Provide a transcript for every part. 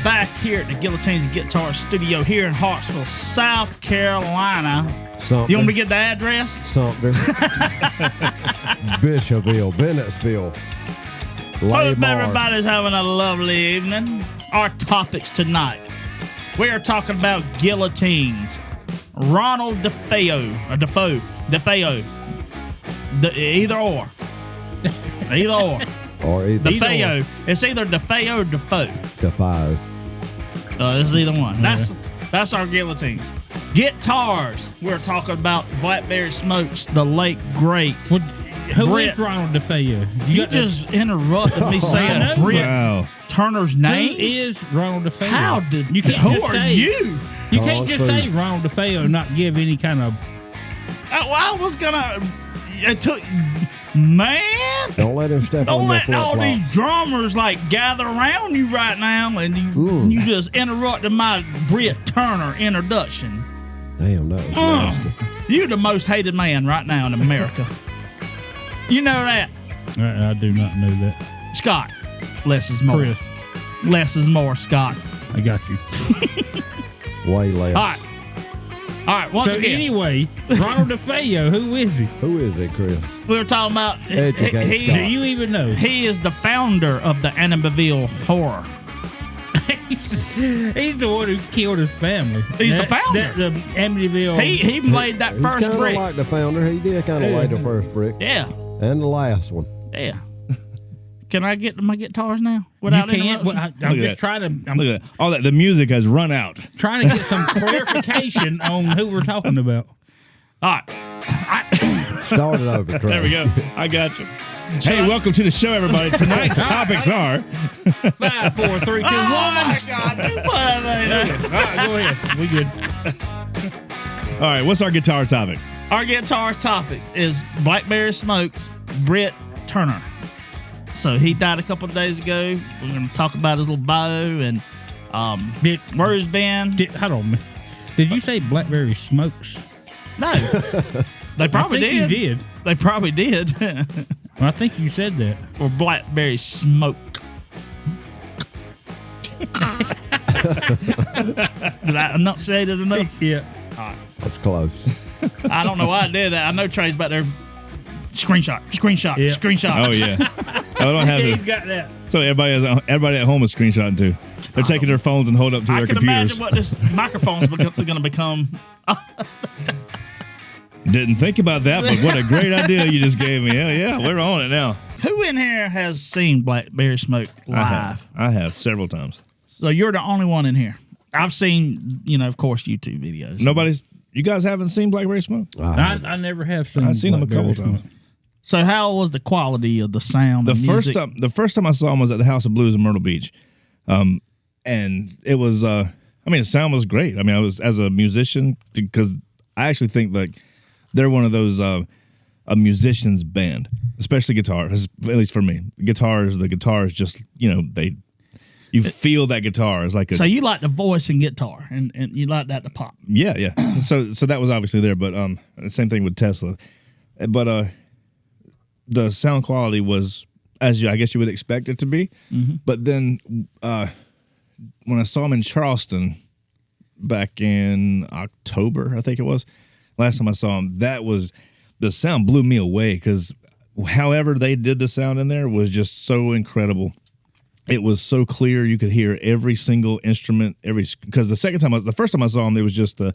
back here at the Guillotines and Guitar Studio here in Hartsville, South Carolina. Sumter. You want me to get the address? Sumter. Bishopville, Bennettsville. Hope everybody's having a lovely evening. Our topics tonight. We are talking about guillotines. Ronald DeFeo. Either or. Either or. Or either. DeFeo. It's either DeFeo or Defoe. Defoe. It's either one. That's our guillotines. Guitars. We're talking about Blackberry Smokes, the late great. Who is Ronald DeFeo? You just interrupted me saying Brit Turner's name. Who is Ronald DeFeo? How did you? Who are you? You can't just say Ronald DeFeo and not give any kind of. I was gonna. It took. Man, don't let him step on your flip-flop. Don't let all these drummers gather around you right now, and you just interrupted my Brit Turner introduction. Damn, that was nasty. You're the most hated man right now in America. You know that? I do not know that. Scott, less is more. Chris, less is more. Scott, I got you. Way less. All right. Once again. Anyway, Ronald DeFeo, who is he? Who is it, Chris? We were talking about. Educate Scott. Do you even know? He is the founder of the Amityville Horror. He's the one who killed his family. He's the founder. The Amityville. He laid that first He's brick. kind of like the founder. He did kind of lay the first brick. Yeah. And the last one. Yeah. Can I get to my guitars now? Without you can't. Well, I'm just trying to. Look at that. All that. The music has run out. Trying to get some clarification on who we're talking about. All right. Start it over, Trey. There we go. I got you. Hey, welcome to the show, everybody. Tonight's topics are 5, 4, 3, 2, 1. Oh my God! You put it All right, go ahead. We good. all right. What's our guitar topic? Our guitar topic is Blackberry Smoke's Brit Turner. So he died a couple of days ago. We're going to talk about his little bio and where he's been. Hold on, man. Did you say Blackberry Smokes? No. They probably I think did. You did. They probably did. I think you said that. Or Blackberry Smoke. Did I enunciate it enough? Yeah. All right. That's close. I don't know why I did that. I know Trey's back there. Screenshot. Oh yeah. I don't have He's to. got that. So everybody at home is screenshotting too. They're taking their phones and hold up to I their can computers. imagine what this microphone's going to become. Didn't think about that, but what a great idea you just gave me. Hell yeah, we're on it now. Who in here has seen Blackberry Smoke live? I have several times. So you're the only one in here. I've seen, of course, YouTube videos. You guys haven't seen Blackberry Smoke? I never have seen. I've seen them a couple Blackberry times. So how was the quality of the sound? The first time I saw him was at the House of Blues in Myrtle Beach, and it was. The sound was great. I mean, I was as a musician because I actually think they're one of those a musician's band, especially guitar. At least for me, the guitar is just you feel that guitar is like. So you like the voice and guitar, and you like that to pop. Yeah. So that was obviously there, but the same thing with Tesla, but the sound quality was I guess you would expect it to be, but then when I saw him in Charleston back in October, I think it was. Last time I saw him, the sound blew me away because however they did the sound in there was just so incredible. It was so clear you could hear every single instrument. Because the first time I saw him, it was just the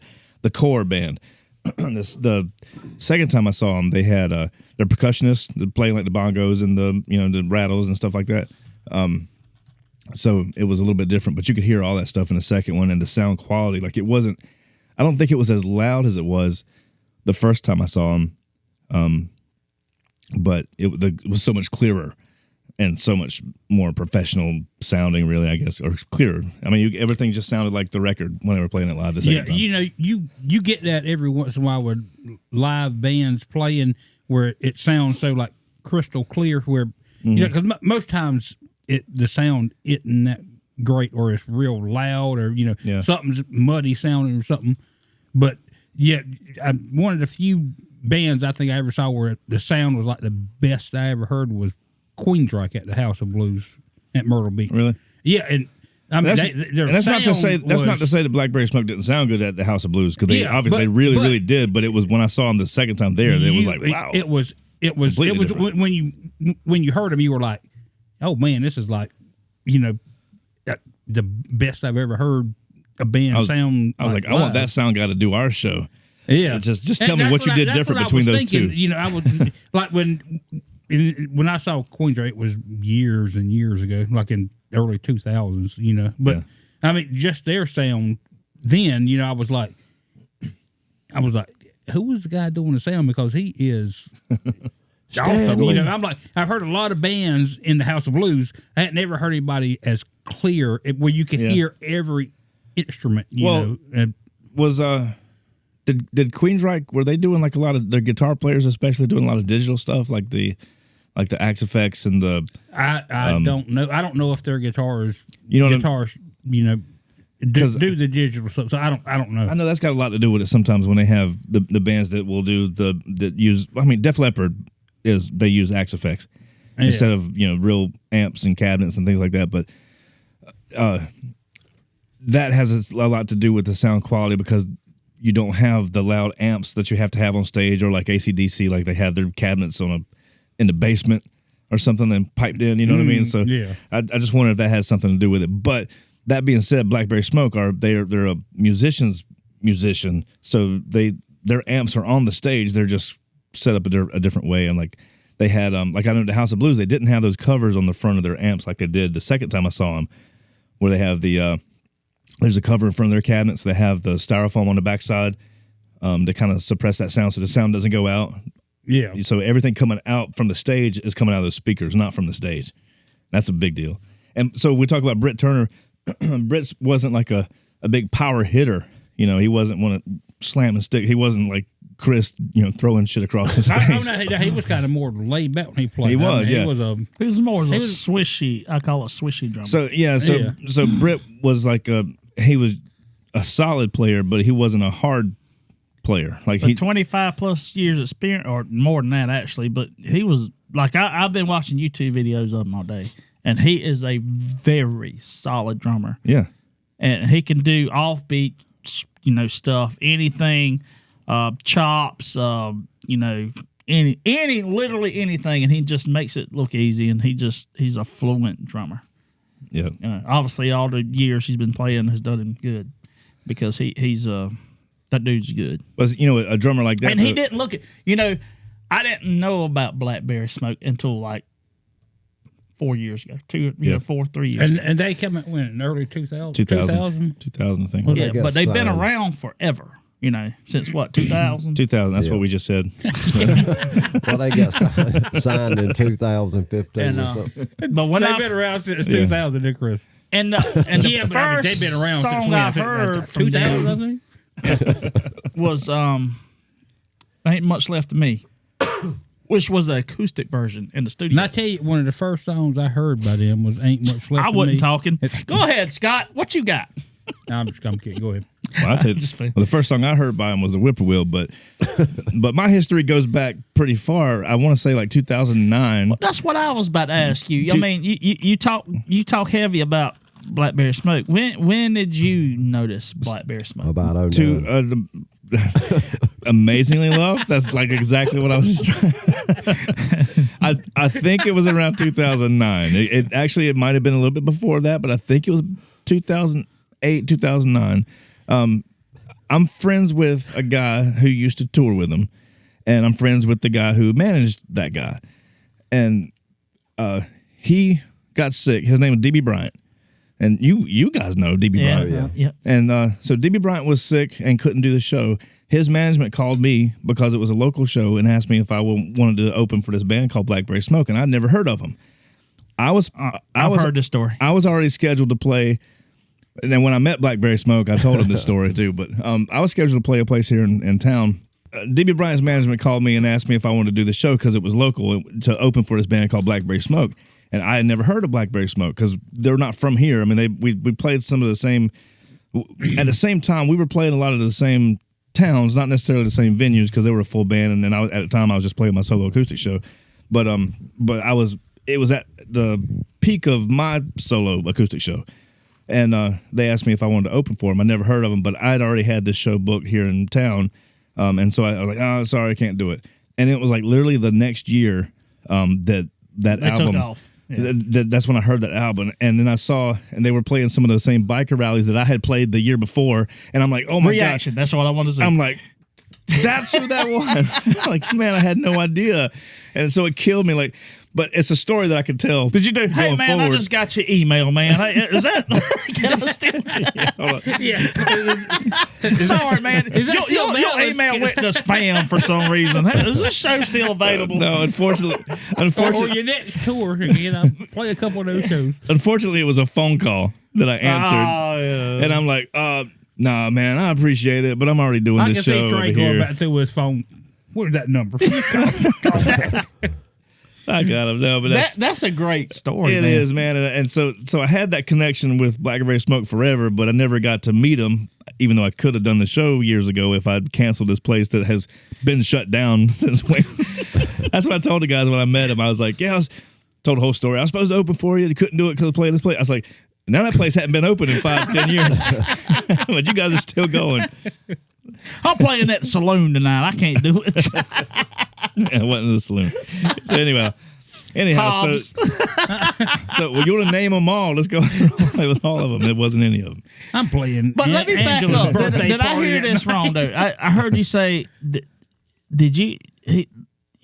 core band. The second time I saw them, they had their percussionists playing like the bongos and the rattles and stuff like that. So it was a little bit different, but you could hear all that stuff in the second one, and the sound quality, it wasn't. I don't think it was as loud as it was the first time I saw him, but it was so much clearer and so much more professional sounding, really, I guess, or clearer. I mean, everything just sounded like the record when they were playing it live the second time. You get that every once in a while with live bands playing where it sounds so crystal clear, where because most times the sound isn't that great, or it's real loud, or something's muddy sounding or something. But one of the few bands I think I ever saw where the sound was like the best I ever heard was Queensryche at the House of Blues at Myrtle Beach. Really? Yeah, and I mean, that's not to say that Blackberry Smoke didn't sound good at the House of Blues, because they obviously really did. But it was when I saw them the second time there, it was like, wow, it was when you heard them, you were like, oh man, this is like, the best I've ever heard a band sound. I was like, I want that sound guy to do our show. Yeah, just tell me what you did different between those two. I was like when I saw Queensrÿche, it was years and years ago, like in early 2000s. But I mean, just their sound then. I was like, who was the guy doing the sound? Because he is. Awesome. I'm like, I've heard a lot of bands in the House of Blues. I had never heard anybody as clear where you could hear every instrument. Was did Queensrÿche, were they doing like a lot of their guitar players, especially doing a lot of digital stuff like the Axe Effects and the? I don't know. I don't know if their guitars, do the digital stuff. So I don't know. I know that's got a lot to do with it. Sometimes when they have the bands that will do that use. I mean, Def Leppard they use Axe Effects instead of real amps and cabinets and things like that. But that has a lot to do with the sound quality, because you don't have the loud amps that you have to have on stage, or like AC/DC, like they have their cabinets in the basement or something and piped in. You know what I mean? So I just wonder if that has something to do with it. But that being said, Blackberry Smoke they're a musician, so their amps are on the stage. They're just set up a different way, and like they had like I know the House of Blues, they didn't have those covers on the front of their amps like they did the second time I saw them, where they have the there's a cover in front of their cabinets. They have the styrofoam on the backside to kind of suppress that sound so the sound doesn't go out. Yeah. So everything coming out from the stage is coming out of those speakers, not from the stage. That's a big deal. And so we talk about Brit Turner. Brit wasn't like a big power hitter. He wasn't one to slam and stick. He wasn't like Chris, throwing shit across the stage. He was kind of more laid back when he played. He was, He was more of a swishy. I call it swishy drummer. So Brit was like he was a solid player, but he wasn't a hard player. Like 25 plus years experience, or more than that actually. But he was like I've been watching YouTube videos of him all day, and he is a very solid drummer. Yeah, and he can do offbeat, stuff, anything. Chops, literally anything, and he just makes it look easy, and he's a fluent drummer. Yeah. Obviously, all the years he's been playing has done him good, because he's that dude's good. But a drummer like that, and he didn't look at I didn't know about Blackberry Smoke until like 4 years ago, 3 years ago. And they came out in early 2000, 2000, I think. Yeah, but they've been around forever. Since what, 2000? 2000, that's what we just said. Well, they got signed in 2015 and, or something. But when they've been around since 2000, didn't Chris? And the first they've been around song since I heard from 2000, I think? was Ain't Much Left of Me, which was the acoustic version in the studio. And I tell you, one of the first songs I heard by them was Ain't Much Left of Me. I wasn't talking. Go ahead, Scott. What you got? I'm kidding. Go ahead. Well, I'll tell you, the first song I heard by him was the Whippoorwill, but my history goes back pretty far. I want to say like 2009. Well, that's what I was about to ask you. I mean, you talk heavy about Blackberry Smoke. When did you notice Blackberry Smoke? About 09. Amazingly Love. That's like exactly what I was just trying. I think it was around 2009. It might have been a little bit before that, but I think it was 2008, 2009. I'm friends with a guy who used to tour with him, and I'm friends with the guy who managed that guy. And he got sick. His name was DB Bryant. And you guys know DB Bryant. Yeah. And so DB Bryant was sick and couldn't do the show. His management called me because it was a local show and asked me if I wanted to open for this band called Blackberry Smoke, and I'd never heard of them. I've heard this story. I was already scheduled to play. And then when I met Blackberry Smoke, I told him this story too. But I was scheduled to play a place here in town. DB Bryant's management called me and asked me if I wanted to do the show because it was local to open for this band called Blackberry Smoke. And I had never heard of Blackberry Smoke because they're not from here. I mean, we played some of the same. At the same time, we were playing a lot of the same towns, not necessarily the same venues because they were a full band. And then at the time, I was just playing my solo acoustic show. But it was at the peak of my solo acoustic show. and they asked me if I wanted to open for them. I never heard of them, but I'd already had this show booked here in town, and so I was like, "Oh, sorry, I can't do it." And it was like literally the next year that They album. took off. Yeah. That's when I heard that album, and then I saw, and they were playing some of those same biker rallies that I had played the year before, and I'm like, "Oh my Reaction. That's what I want to see. I'm like, that's who that was. Like, man, I had no idea. And so it killed me. Like, but it's a story that I could tell. Did you do? Hey going man, forward. I just got your email, man. Hey, is that? Can I still? Hold on. Yeah. Sorry, man. Is that still your valid? email went to spam for some reason. Hey, is this show still available? No, unfortunately, Or your next tour, play a couple of those shows. unfortunately, it was a phone call that I answered, Oh, yeah. and I'm like, nah, man, I appreciate it, but I'm already doing I this can show see over Trey going here. back to his phone. Where's that number? Call back. I got him. No, but That's a great story. It is, man. And so I had that connection with Blackberry Smoke forever, but I never got to meet him, even though I could have done the show years ago if I'd canceled this place that has been shut down since when. That's what I told the guys when I met him. I was like, yeah, told the whole story. I was supposed to open for you. You couldn't do it because of playing this place. I was like, now that place hadn't been open in 5-10 years. But you guys are still going. I'm playing that saloon tonight. I can't do it. I went in the saloon. So anyhow, Hobbs. so well, you want to name them all? Let's go. It was all of them. It wasn't any of them. I'm playing. But let me back Angela's up. birthday Did I party hear that this night. wrong, though? I heard you say, did you?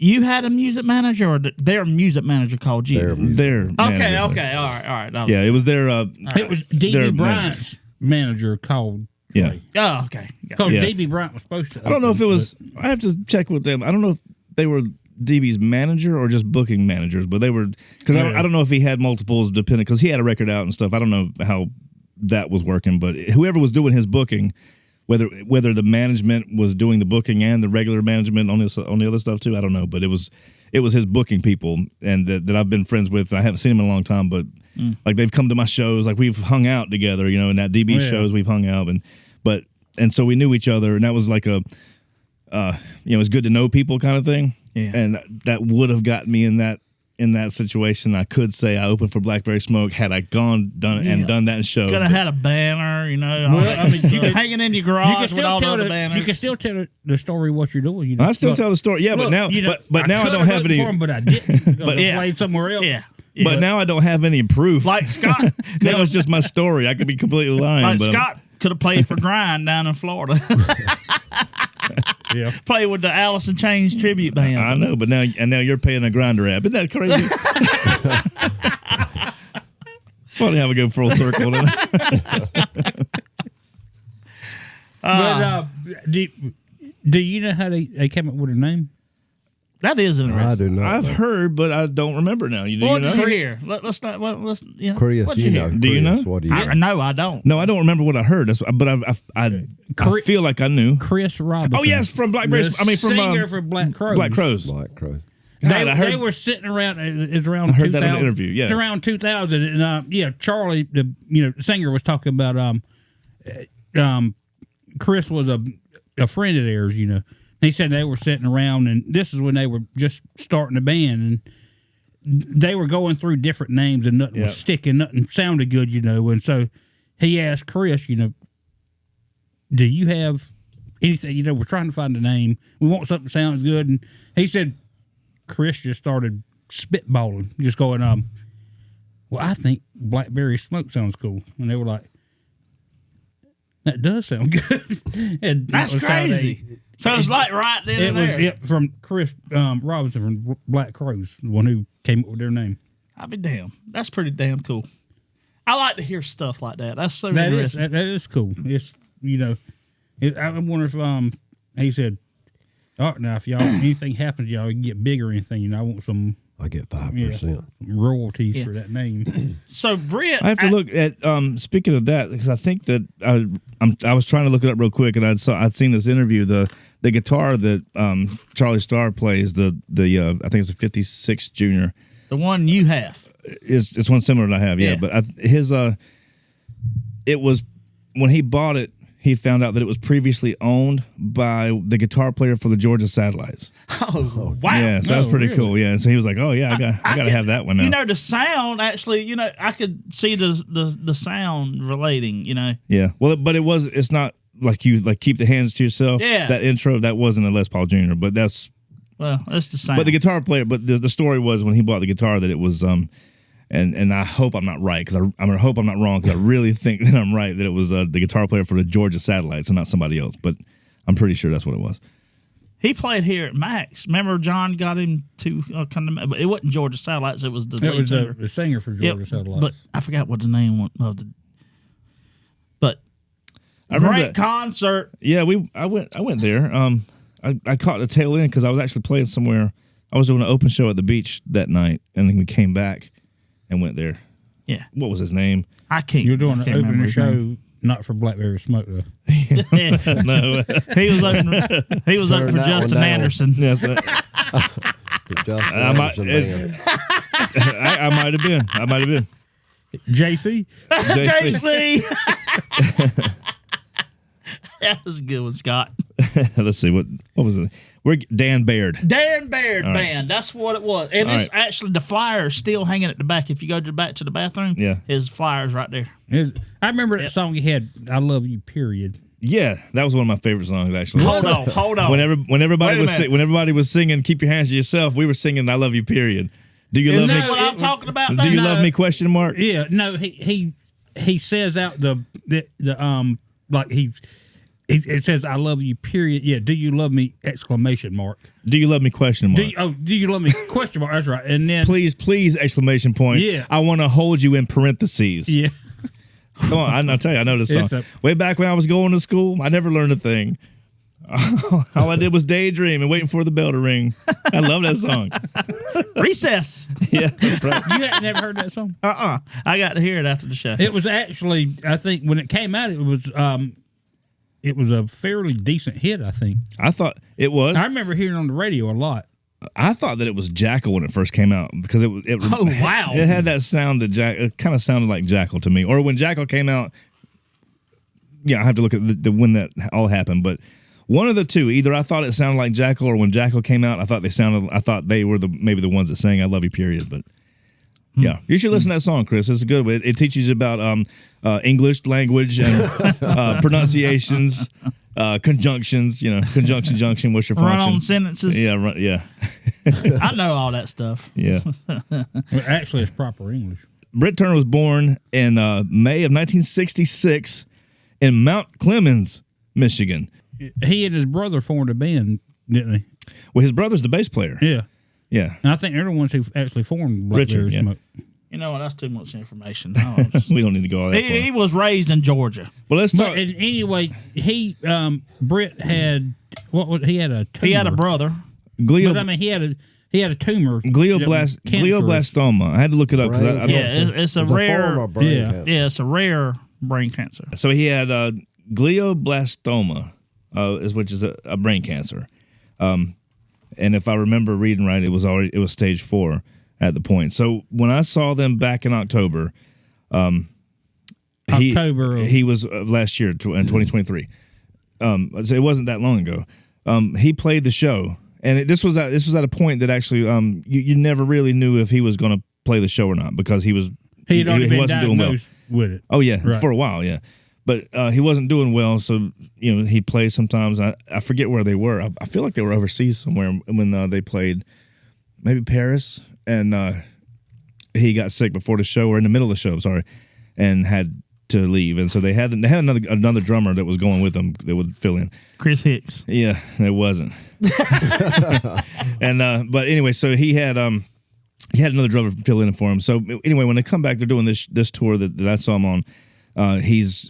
You had a music manager, or their music manager called you? Their Okay, manager. okay, all right. Yeah, it was their. It was D.B. Their Bryant's manager called. Yeah. Oh, okay. Because Yeah. D.B. Bryant was supposed to. I don't know if it open, was. I have to check with them. I don't know if they were DB's manager or just booking managers, but they were because I don't know if he had multiples depending because he had a record out and stuff. I don't know how that was working, but whoever was doing his booking, whether the management was doing the booking and the regular management on the other stuff too, I don't know. But it was his booking people and that I've been friends with. I haven't seen them in a long time, but like they've come to my shows, like we've hung out together, in that DB shows we've hung out and so we knew each other, and that was like a it's good to know people kind of thing. Yeah. And that would have gotten me in that situation. I could say I opened for Blackberry Smoke had I done that show. Could have had a banner, Well, I mean, you could- hanging in your You garage can with still all the tell other you banners. can still tell the story what you're doing. I still tell the story. Yeah, but Look, now but now I coulda don't have voted any. for him, but I didn't. But- But Yeah. played somewhere else. Yeah. But now I don't have any proof. Like Scott, now it's just my story. I could be completely lying. like but Scott could have played for Grind down in Florida. Yeah. Played with the Alice in Chains tribute band. I know, but now you're paying a grinder app. Isn't that crazy? Funny how we go full circle. Doesn't it? But do you know how they came up with a name? That is I interesting. do not. I've heard, but I don't remember now. Do What you did know? you hear? Let's not. Let's. Chris, what'd you hear? Do you know? What do you No, I don't. No, I don't remember what I heard. But I feel like I knew. Chris Robinson. Oh yes, from Blackberry. The I mean, from singer for Black Crows. Black Crows. Black Crow. God, I heard- They were sitting around. It's around. I heard 2000, that in an interview, yeah. it's around 2000, and Charlie, the singer, was talking about Chris was a friend of theirs. He said they were sitting around, and this is when they were just starting the band, and they were going through different names, and nothing Yeah. was sticking, nothing sounded good, And so he asked Chris, do you have anything? We're trying to find a name. We want something that sounds good, and he said. Chris just started spitballing, just going, well, I think Blackberry Smoke sounds cool. And they were like, that does sound good. And That's that was how crazy. So it's like right then It and was there. from Chris Robinson from Black Crows, the one who came up with their name. I'll be damned. That's pretty damn cool. I like to hear stuff like that. That's so That is interesting. cool. It's I wonder if he said, "Oh, now if y'all anything happens, y'all can get big or anything. I want some I get 5%. royalties for that name." So Britt, I have to look at. Speaking of that, because I think that I was trying to look it up real quick, and I'd seen this interview. The guitar that Charlie Starr plays, the I think it's a 56 Junior. the one you have. It's one similar that I have, yeah. Yeah. But his it was when he bought it. he found out that it was previously owned by the guitar player for the Georgia Satellites. Oh, wow. Yeah, so that's pretty cool. Yeah, and so he was like, "Oh yeah, I got to have that one now." You know, the sound actually. You know, I could see the sound relating. You know. Yeah. Well, but it's not like you keep the hands to yourself. Yeah. That intro that wasn't a Les Paul Jr. But that's the sound. But the guitar player. But the story was when he bought the guitar that it was And I hope I'm not right, because I hope I'm not wrong, because I really think that I'm right, that it was the guitar player for the Georgia Satellites and not somebody else. But I'm pretty sure that's what it was. He played here at Max. Remember, John got him to but it wasn't Georgia Satellites. It was the lead singer. The singer for Georgia Satellites. But I forgot what the name of the. But great concert. Yeah, I went there. I caught the tail end because I was actually playing somewhere. I was doing an open show at the beach that night, and then we came back and went there. Yeah. What was his name? I can't. You're doing I an can't remember opening his show, name. not for Blackberry Smoke, though. No. He was open. He was open for Turn that Justin one down. Anderson. Yes, Justin I might- Anderson band. I might have been. JC? JC. JC. That was a good one, Scott. Let's see what was it? We're Dan Baird. Dan Baird All right. Band. That's what it was. And All it's right. actually the flyer's still hanging at the back. If you go back to the bathroom, Yeah. his flyer's right there. I remember that song you had, I Love You, period. Yeah, that was one of my favorite songs actually. Hold on. When everybody Wait a minute. when everybody was singing "Keep Your Hands to Yourself," we were singing "I Love You." Period. Do you love Isn't me? that what I'm talking about? Do you there? love me? Question mark. Yeah, no, he says out the like it says I love you, period. Yeah, do you love me? Exclamation mark. Do you love me? Question mark. Do you love me? Question mark. That's right. And then Please! Exclamation point. Yeah. I want to hold you in parentheses. yeah, Come on, I'll tell you, I know this It's song. Way back when I was going to school, I never learned a thing. All I did was daydream and waiting for the bell to ring. I love that song. Recess. Yeah, that's right. you had never heard that song. I got to hear it after the show. It was actually, I think, when it came out, it was a fairly decent hit. I think. I thought it was. I remember hearing it on the radio a lot. I thought that it was Jackal when it first came out because it Oh, wow. it had that sound that it kind of sounded like Jackal to me. Or when Jackal came out, yeah, I have to look at the when that all happened, but one of the two. Either I thought it sounded like Jackal, or when Jackal came out, I thought they were maybe the ones that sang "I Love You." Period, but. Yeah, you should listen to that song, Chris. It's good. It teaches you about English language and pronunciations, conjunctions. You know, conjunction, junction. What's your function? Run on sentences. Yeah, yeah, I know all that stuff. yeah. Well, actually, it's proper English. Brit Turner was born in May of 1966 in Mount Clemens, Michigan. He and his brother formed a band, didn't they? Well, his brother's the bass player. Yeah. Yeah, And I think they're the ones who actually formed Blackberry Richard, yeah. Smoke. You know what? That's too much information. we don't need to go all that far. He was raised in Georgia. Well, let's But talk. anyway, Britt had he had a tumor. He had a brother. Glio, But I mean, he had a tumor. glioblastoma. I had to look it up because I don't. Yeah, it's a It's rare. form of brain yeah. cancer. Yeah, it's a rare brain cancer. So he had glioblastoma, which is a brain cancer. And if I remember reading right, it was stage 4 at the point. So when I saw them back in October, he was last year in 2023. So it wasn't that long ago. He played the show, and this was at a point that actually you never really knew if he was going to play the show or not because he He'd already been wasn't doing well. diagnosed with it. Oh yeah, Right. for a while, yeah. But he wasn't doing well, so he'd play sometimes. I forget where they were. I feel like they were overseas somewhere when they played, maybe Paris, and he got sick before the show or in the middle of the show. Sorry, and had to leave. And so they had another drummer that was going with them that would fill in. Chris Hicks. Yeah, it wasn't. And but anyway, so he had another drummer fill in for him. So anyway, when they come back, they're doing this tour that I saw him on. He's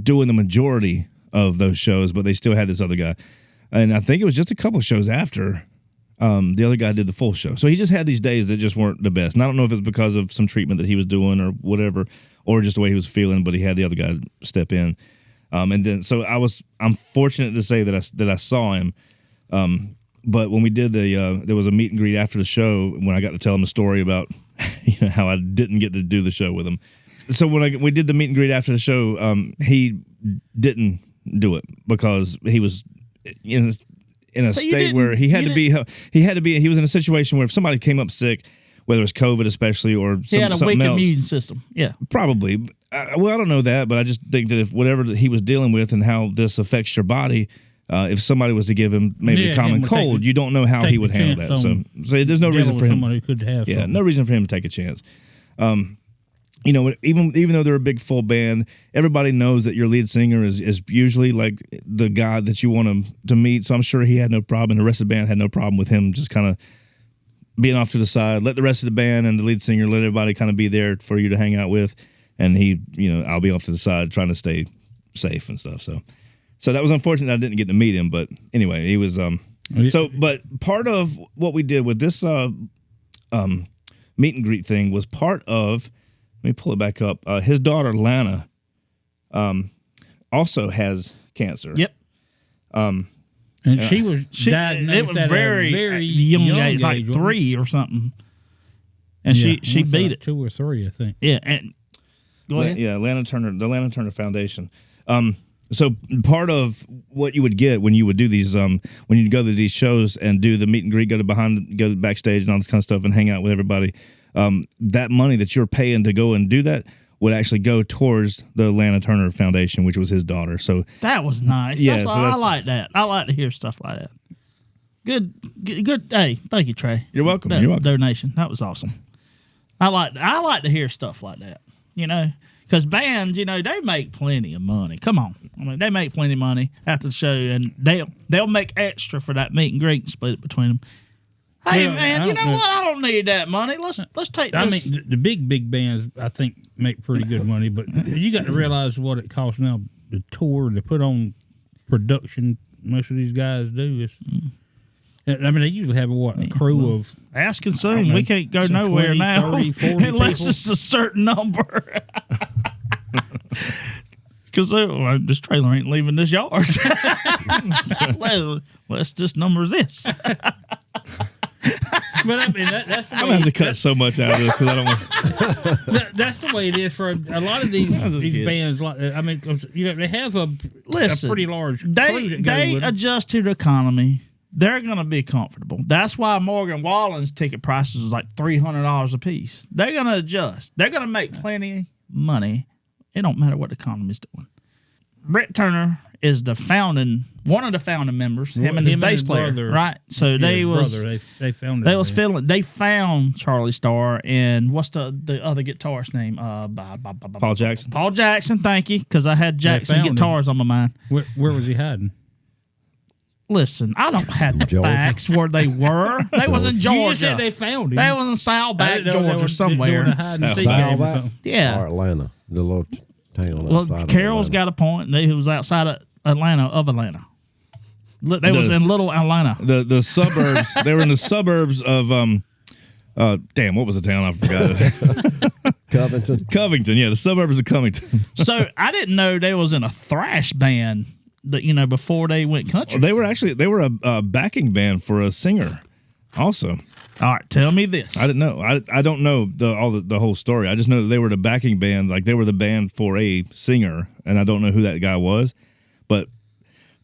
doing the majority of those shows, but they still had this other guy. And I think it was just a couple of shows after the other guy did the full show. So he just had these days that just weren't the best. And I don't know if it's because of some treatment that he was doing or whatever, or just the way he was feeling, but he had the other guy step in. And then, so I'm fortunate to say that I saw him. But when we did there was a meet and greet after the show when I got to tell him the story about how I didn't get to do the show with him. So when we did the meet and greet after the show, he didn't do it because he was in a So you state where he had to didn't- be. He was in a situation where if somebody came up sick, whether it was COVID especially or He had a something weak else, immune system. Yeah. probably. Well, I don't know that, but I just think that if whatever that he was dealing with and how this affects your body, if somebody was to give him maybe a common cold, you don't know how he would handle that. So there's no reason for him. Someone who could have. Yeah, something. no reason for him to take a chance. Even though they're a big full band, everybody knows that your lead singer is usually like the guy that you want him to meet. So I'm sure he had no problem, and the rest of the band had no problem with him just kind of being off to the side. Let the rest of the band and the lead singer, let everybody kind of be there for you to hang out with, and I'll be off to the side trying to stay safe and stuff. So that was unfortunate that I didn't get to meet him, but anyway, he was But part of what we did with this meet and greet thing was part of. Let me pull it back up. His daughter Lana also has cancer. Yep. And she was diagnosed it was at very, a very young age, like 3 or something. And she beat it. 2 or 3, I think. Yeah. And go ahead. Yeah, the Lana Turner Foundation. So part of what you would get when you would do these, when you go to these shows and do the meet and greet, go backstage and all this kind of stuff and hang out with everybody, that money that you're paying to go and do that would actually go towards the Lana Turner Foundation, which was his daughter. So that was nice. Yeah, I like that. I like to hear stuff like that. Good. Hey, thank you, Trey. You're welcome. You're welcome. Donation. That was awesome. I like to hear stuff like that. Because bands, they make plenty of money. Come on, I mean, they make plenty of money after the show, and they'll make extra for that meet and greet and split it between them. Hey Well, man, you know what? I don't need that money. Let's take this. I mean, the big bands, I think, make pretty good money, but you got to realize what it costs now to tour, to put on production. Most of these guys do is. I mean, they usually have a crew of. Ask and soon. We can't go nowhere 20, now 30, 40 unless people. it's a certain number. Because this trailer ain't leaving this yard. Let's just number this. But I mean, that's the way I'm gonna have to cut so much out of this because I don't want. that's the way it is for a lot of these bands. Like, I mean, 'cause, they have a pretty large crew that go They with them. adjust to the economy. They're going to be comfortable. That's why Morgan Wallen's ticket prices was like $300 a piece. They're going to adjust. They're going to make plenty of money. It don't matter what the economy's doing. Brit Turner is one of the founding members. Him and his bass player, brother, right? So they found Charlie Starr and what's the other guitarist name? Paul Jackson. Paul Jackson. Thank you, because I had Jackson found him. guitars on my mind. Where was he hiding? Listen, I don't have the Georgia. facts where they were. They was in Georgia. You just said they found him. They was in Saddleback, Georgia, somewhere. Saddleback Yeah. or Atlanta, the little town Well, outside Carol's of got a point. He was outside of Atlanta. They was in Little Atlanta. The suburbs. They were in the suburbs of damn, what was the town? I forgot. Covington. Yeah, the suburbs of Covington. So I didn't know they was in a thrash band that before they went country. They were a backing band for a singer, also. All right, tell me this. I didn't know. I don't know the whole story. I just know that they were the backing band, like they were the band for a singer, and I don't know who that guy was. But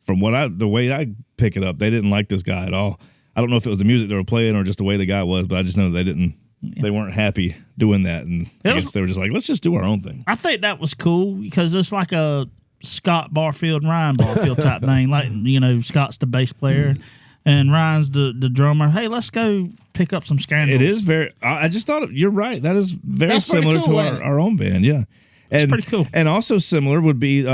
from the way I pick it up, they didn't like this guy at all. I don't know if it was the music they were playing or just the way the guy was, but I just know they weren't happy doing that, and I guess they were just like, let's just do our own thing. I think that was cool because it's like a Scott Barfield, Ryan Barfield type thing. Like, Scott's the bass player and Ryan's the drummer. Hey, let's go pick up some scandals. It is very, I just thought, you're right. That is very similar cool, to our own band. Yeah. It's pretty cool. And also similar would be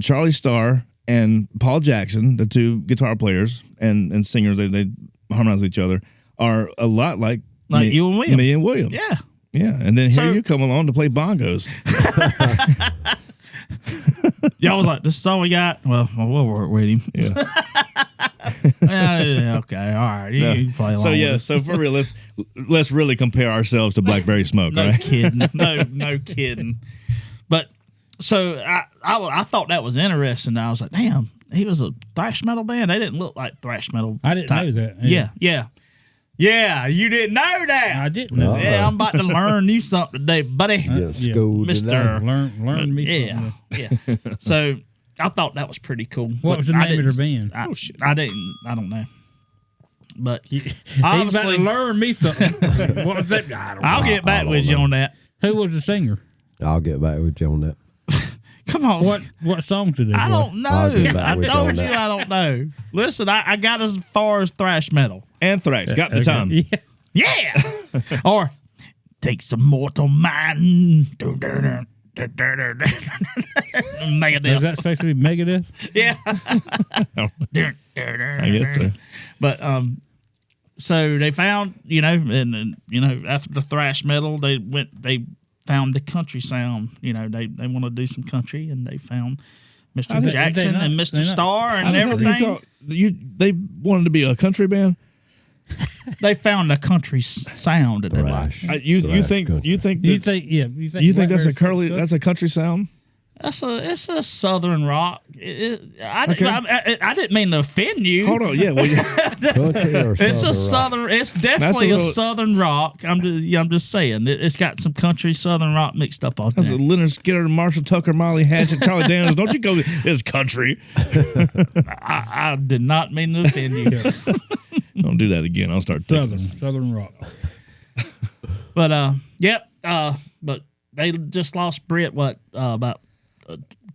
Charlie Starr and Paul Jackson, the two guitar players and singers, they harmonize with each other, are a lot like you and William. Me and William. Yeah. Yeah. And then here you come along to play bongos. Y'all was like, this is all we got. Well, we'll work with him. Yeah. Yeah, okay, all right. You can play along with us. So for real, let's really compare ourselves to Blackberry Smoke, No right? kidding. No kidding. But so I thought that was interesting. I was like, damn, he was a thrash metal band. They didn't look like thrash metal. I didn't know that. Yeah, you didn't know that. I didn't know that. Yeah, I'm about to learn you something today, buddy. School Mr. today. Learn me something. Yeah. So I thought that was pretty cool. What was the name of their band? I don't know. But He's about to obviously, learn me something. What was that? I don't know. I'll get back with you on that. Who was the singer? I'll get back with you on that. Come on. What songs did they I play? don't know. I'll get back I with you told on you that. I don't know. Listen, I got as far as thrash metal. Anthrax got the time. Yeah. Yeah. Or take some mortal man. Megadeth. Is that supposed to be Megadeth? Yeah. I guess so. But so they found, and after the thrash metal, they found the country sound. They want to do some country, and they found Mr. Jackson and Mr. Starr and everything. They wanted to be a country band. They found a country sound that they like. Thrash. You Thrash think country. you think You that- think? Yeah. You think? you think that's Blackberry that's a country sound? It's a southern rock. I didn't mean to offend you. Hold on, yeah. Well, Country or It's a rock? southern. It's definitely a little- southern rock. I'm just saying. It's got some country southern rock mixed up on that's there. a Leonard Skinner, Marshall Tucker, Molly Hatchet, Charlie Daniels. Don't you go? It's country. I did not mean to offend you. Don't do that again. I'll start thinking. Southern rock. But yep. But they just lost Brit. About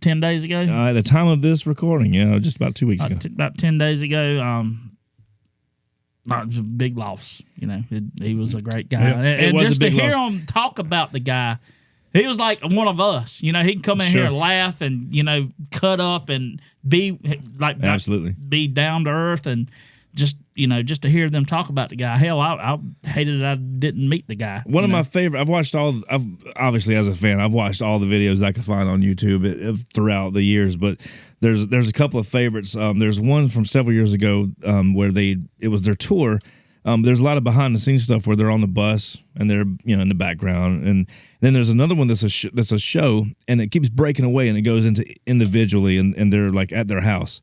10 days ago? At the time of this recording, just about 2 weeks ago. About 10 days ago. Not a big loss. He was a great guy. Yeah, it and was a just big to hear loss. him talk about the guy, he was like one of us. He can come in here Sure. and laugh and cut up and be like Absolutely. be down to earth and just to hear them talk about the guy. Hell, I hated that I didn't meet the guy. One of my favorite. I've obviously as a fan, I've watched all the videos I could find on YouTube throughout the years. But there's a couple of favorites. There's one from several years ago where it was their tour. There's a lot of behind the scenes stuff where they're on the bus and they're in the background, and then there's another one that's a show, and it keeps breaking away and it goes into individually, and they're like at their house.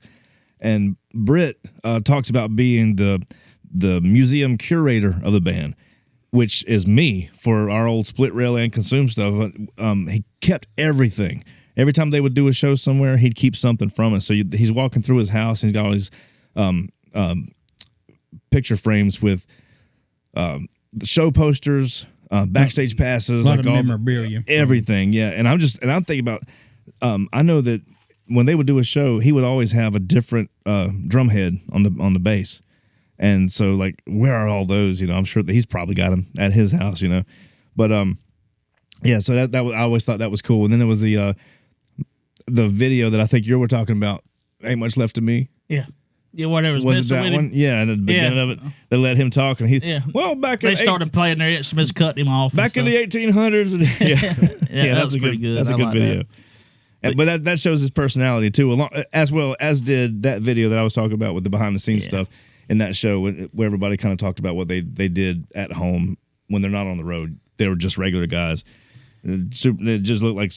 And Brit talks about being the museum curator of the band, which is me for our old Split Rail and Consume stuff. He kept everything. Every time they would do a show somewhere, he'd keep something from it. So he's walking through his house, and he's got all these picture frames with the show posters, backstage passes, A lot like of all memorabilia. everything. Yeah, and I'm thinking about. I know that when they would do a show, he would always have a different drum head on the bass, and so like, where are all those? I'm sure that he's probably got them at his house. But yeah. So that was, I always thought that was cool. And then there was the video that I think you were talking about. Ain't Much Left of Me. Yeah, whatever was Was it missing that with one? him. Yeah, and at the beginning of it, they let him talk, and back in They started playing their instruments, cutting him off. and back in stuff. the 1800s. And, yeah, that that's was a pretty good. That's a I good like video. that. But that shows his personality too, as well as did that video that I was talking about with the behind the scenes stuff in that show, where everybody kind of talked about what they did at home when they're not on the road. They were just regular guys. It just looked like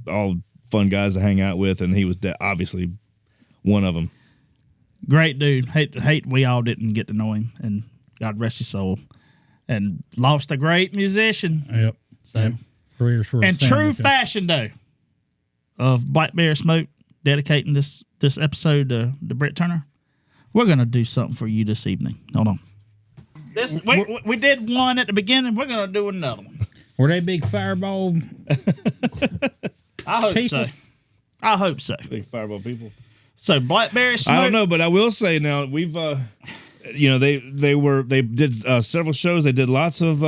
all fun guys to hang out with, and he was obviously one of them. Great dude. Hate we all didn't get to know him, and God rest his soul. And lost a great musician. Yep. So Career sort of in true fashion though, of Blackberry Smoke dedicating this episode to Brit Turner, we're gonna do something for you this evening. Hold on. We did one at the beginning. We're gonna do another one. Were they big fireball? I hope People? so. I hope so. Big fireball people. So Blackberry Smoke. I don't know, but I will say now we've. They did several shows. They did lots of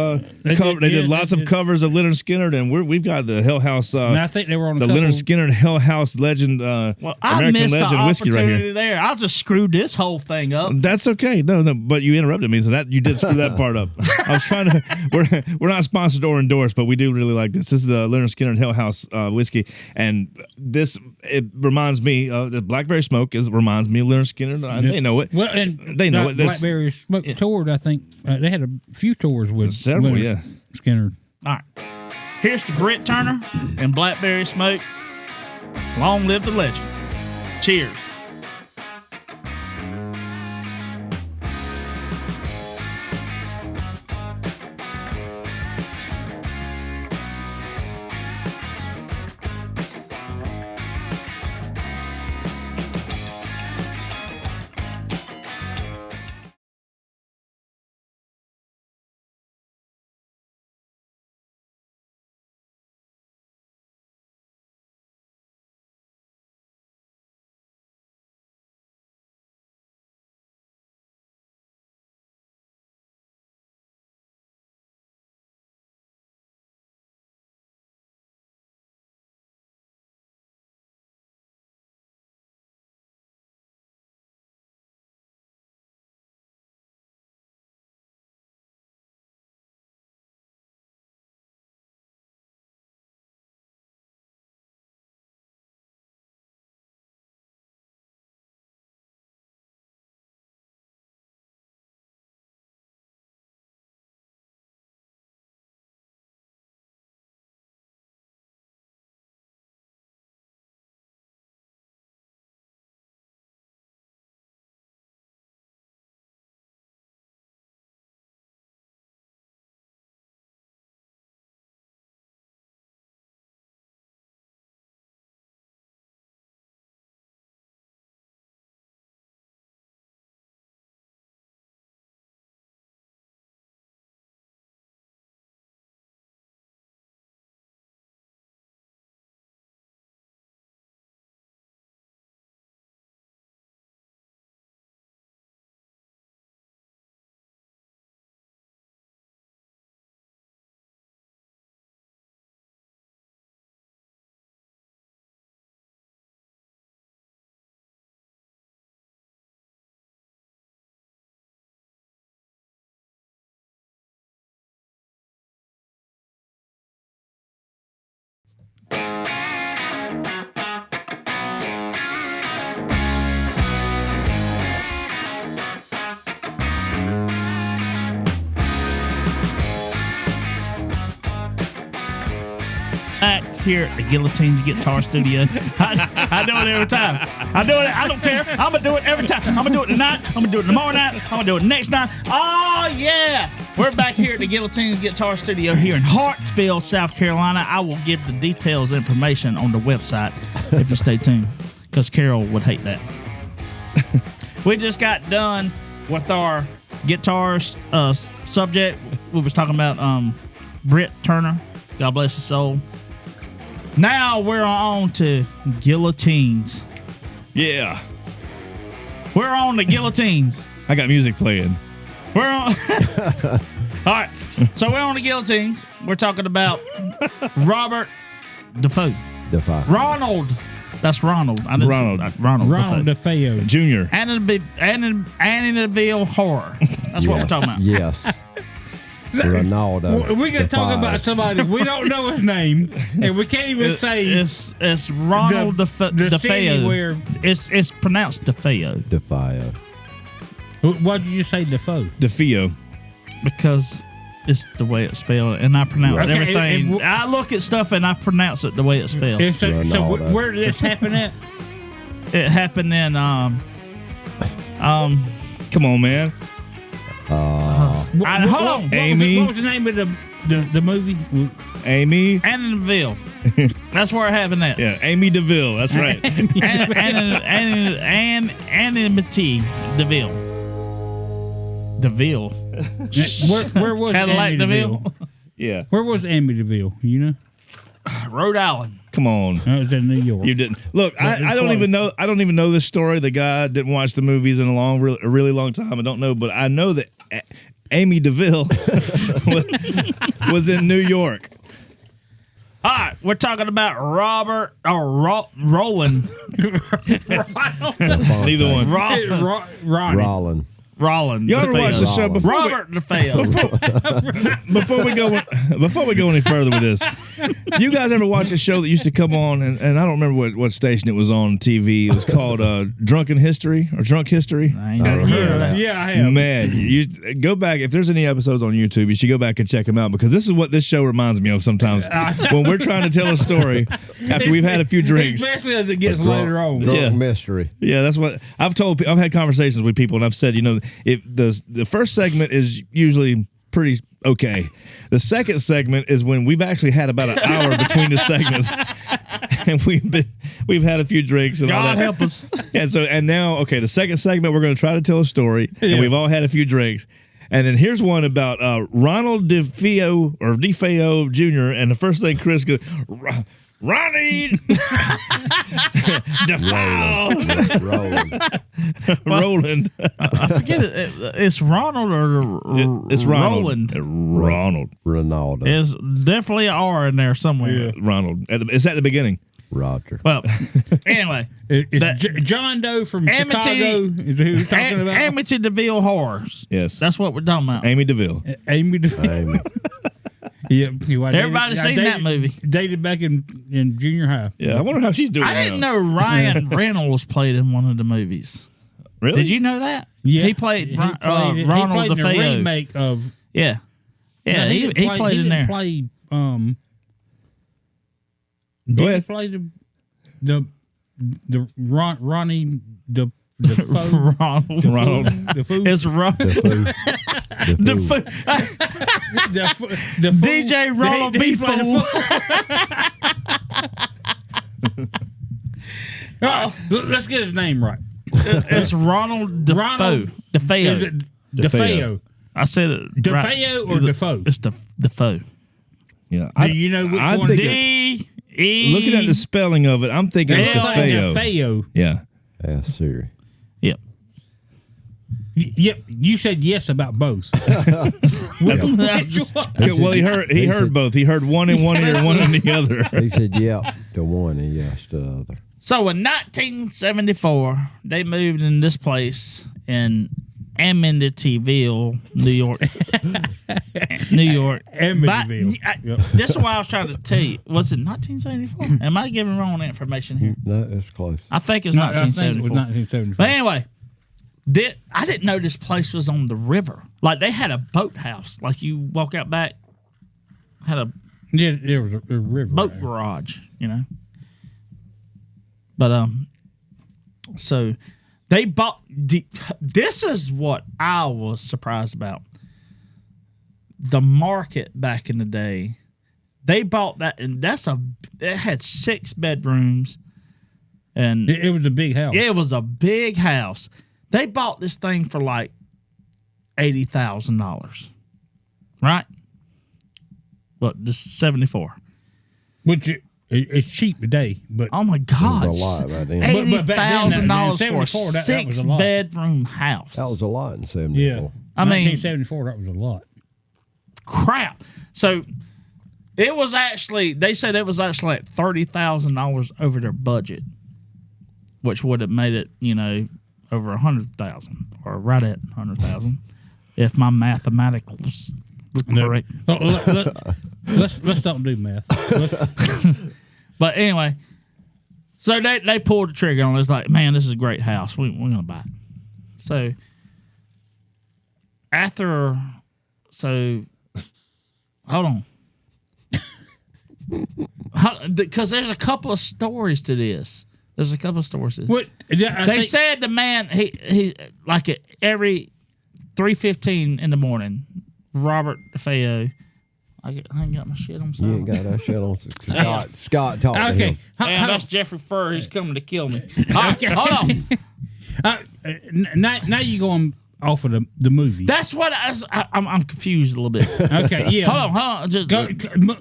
covers of Leonard Skinner, and we've got the Hell House. And I think they were on the a couple, Leonard Skinner Hell House legend. Well, I American missed the legend whiskey right opportunity here. there. I'll just screw this whole thing up. That's okay. No, but you interrupted me, so that you did screw that part up. I was trying to. We're not sponsored or endorsed, but we do really like this. This is the Leonard Skinner Hell House whiskey, and it reminds me of the Blackberry Smoke. Reminds me of Leonard Skinner. They know it. Well, and They know it. That's- Blackberry Smoke toured. I think they had a few tours with Several, Leonard yeah. Skinner. All right. Here's to Brit Turner and Blackberry Smoke. Long live the legend. Cheers. back here at the Guillotines Guitar Studio. I do it every time. I do it. I don't care. I'm gonna do it every time. I'm gonna do it tonight. I'm gonna do it tomorrow night. I'm gonna do it next night. Oh yeah, we're back here at the Guillotines Guitar Studio here in Hartsville, South Carolina. I will give the details information on the website if you stay tuned, because Carol would hate that. We just got done with our guitar subject. We was talking about Brit Turner. God bless his soul. Now we're on to guillotines. Yeah. We're on the guillotines. I got music playing. We're on. All right. So we're on the guillotines. We're talking about Robert Defoe. Ronald. That's Ronald. Ronald DeFeo. Junior. Amityville Horror. That's what we're talking about. Yes. Ronaldo. We can talk about somebody we don't know his name, and we can't even say it's Ronald the city where it's pronounced DeFeo. DeFeo. Why did you say Defoe? DeFeo. Because it's the way it's spelled, and I pronounce Okay, everything. I look at stuff and I pronounce it the way it's spelled. So where did this happen at? It happened in Come on, man. hold on. Amy. What was the name of the movie? Amy. Annandale. That's where it happened at. Yeah, Amy DeVille. That's right. Anonymity DeVille. DeVille. Where was Cadillac DeVille? Yeah. Where was Amy DeVille? You know, Rhode Island. Come on. I was in New York. You didn't look. I don't even know. I don't even know this story. The guy didn't watch the movies in a really long time. I don't know, but I know that Amy DeVille was in New York. All right, we're talking about Robert or Roland. Neither one. Ronnie. Roland. You ever watched the show before? Robert DeFeo. Before we go any further with this, you guys ever watch a show that used to come on, and I don't remember what station it was on TV. It was called Drunken History or Drunk History. I ain't never heard of that. Yeah, I have. Man, you go back. If there's any episodes on YouTube, you should go back and check them out, because this is what this show reminds me of sometimes when we're trying to tell a story after we've had a few drinks. Especially as it gets later on. Drunk mystery. Yeah, that's what I've told. I've had conversations with people, and I've said, if the first segment is usually pretty okay. The second segment is when we've actually had about an hour between the segments, and we've had a few drinks and all God that. help us. And now, okay, the second segment we're going to try to tell a story, and we've all had a few drinks. And then here's one about Ronald DeFeo or DeFeo Jr. And the first thing Chris goes, Ronnie DeFeo. Roland. I forget it. It's Ronald or It's Ronald. Ronaldo. There's definitely an R in there somewhere. Yeah. Ronald. It's at the beginning. Roger. Well, anyway. It's John Doe from Chicago is who he's talking about. Amity DeVille Horrors. Yes. That's what we're talking about. Amy DeVille. Amy DeVille. Yeah, Everybody's seen that movie. Dated back in junior high. Yeah, I wonder how she's doing. I didn't know Ryan Reynolds played in one of the movies. Really? Did you know that? Yeah, he played Ronald he played in DeFeo. a remake of. Yeah, No, he played in there. Play, Go did ahead. he play the Ronnie the Ronald. the fool? It's Ronald. The DJ Ronald B. Let's get his name right. It's Ronald Defoe. Ronald- DeFeo. Is it DeFeo? I said it. DeFeo or Defoe? It's Defoe. Yeah. Do you know which one? D-E. Looking at the spelling of it, I'm thinking it's DeFeo. DeFeo. Yeah. Yeah, Siri. Yep. Yep, you said yes about both. Well, he heard both. He heard one in one ear, one in the other. He said, yeah, to one and yes to the other. So in 1974, they moved in this place in Amityville, New York. New York. Amityville. This is why I was trying to tell you. Was it 1974? Am I giving wrong information here? No, it's close. I think it's No, I think it 1974. was 1974. But anyway, I didn't know this place was on the river. Like they had a boathouse. Like you walk out back, had a Yeah, there was a river. boat there. garage, But so they bought. This is what I was surprised about. The market back in the day, they bought that, and it had 6 bedrooms, and It was a big house. it was a big house. They bought this thing for like $80,000, right? What, just 74? Which it's cheap today, but Oh my God! It was a lot back then. But back then, $80,000 for a 74, that was a lot. 6-bedroom house. That was a lot in 74. yeah, I mean- 1974. That was a lot. Crap. So it was actually. They said it was actually like $30,000 over their budget, which would have made it, over 100,000 or right at 100,000, if my mathematicals were correct. Let's don't do math. But anyway, so they pulled the trigger on it. It's like, man, this is a great house. We're going to buy it. So hold on. Because there's a couple of stories to this. What? They said the man, he like at every 3:15 in the morning, Robert DeFeo. I ain't got my shit on You silent. ain't got that shit on. Scott talked to Okay. him. Man, that's Jeffrey Furr. He's coming to kill me. All right, hold on. Now you going off of the movie. That's what I'm confused a little bit. Okay, yeah. Hold on. Just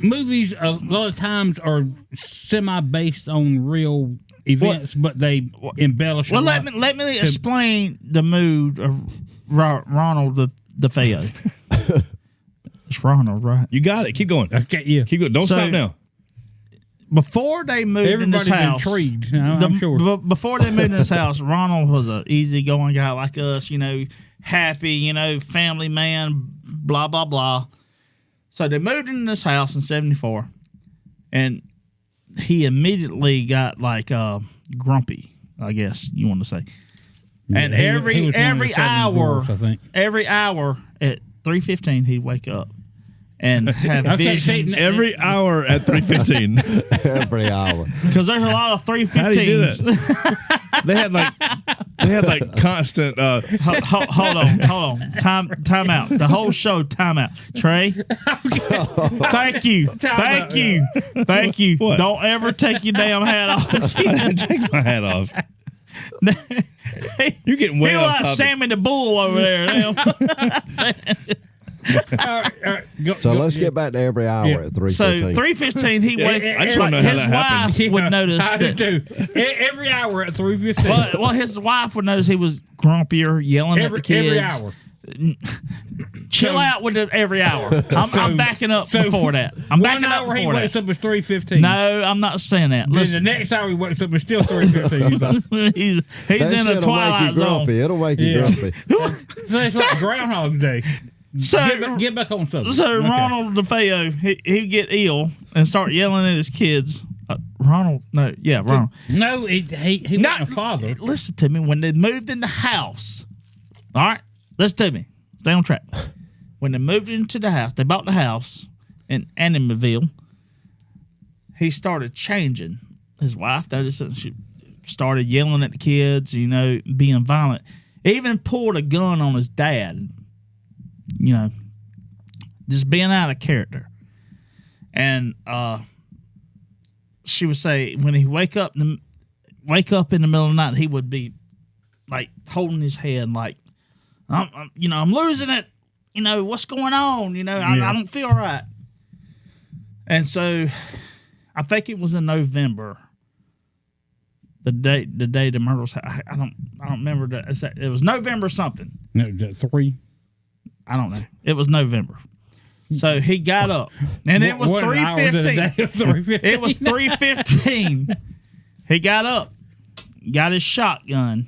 Movies a lot of times are semi-based on real events, but they embellish. well, a lot. let me explain the mood of Ronald DeFeo. It's Ronald, right? You got it. Keep going. Okay, yeah. Keep going. Don't So- stop now. Before they moved in this Everybody's house, intrigued. I'm sure. Before they moved in this house, Ronald was an easygoing guy like us, happy, family man, blah, blah, blah. So they moved into this house in 74, and he immediately got like grumpy, I guess you want to say. And He was one of the every seven hour, dwarfs, I think. every hour at 3:15, he'd wake up and have Okay, visions. Every hour at 3:15. Every hour. Because there's a lot of 3:15s. How do you do that? They had like constant. Hold on. Time out. The whole show, time out. Trey, thank you. What? Don't ever take your damn hat off. I didn't take my hat off. You're getting way You're off like topic. Sammy the Bull over there. So let's get back to every hour at 3:15. So 3:15, he wake. I just wanna know how his that happens. wife would notice I do that. too. Every hour at 3:15. Well, his wife would notice he was grumpier, yelling at the kids. Every hour. Chill out with it every hour. I'm backing up before that. I'm backing 1 up hour he before wakes that. up is 3:15. No, I'm not saying that. Then the Listen, next hour he wakes up is still 3:15. he's That in a shit'll make twilight you zone. grumpy. It'll make you Yeah. grumpy. So it's like Groundhog Day. So, Get back on subject. so Okay. Ronald DeFeo, he'd get ill and start yelling at his kids. Ronald. No, he wasn't a father. Listen to me. When they moved in the house, all right, listen to me. Stay on track. When they moved into the house, they bought the house in Annandale. He started changing. His wife noticed it. She started yelling at the kids, being violent. Even pulled a gun on his dad, just being out of character. And she would say when he wake up in the middle of the night, he would be like holding his head like, I'm losing it. What's going on? I don't feel right. And so I think it was in November, the day the murder was. I don't remember that. It was November something. No, 3. I don't know. It was November. So he got up, and it was 3:15. It was 3:15. He got up, got his shotgun,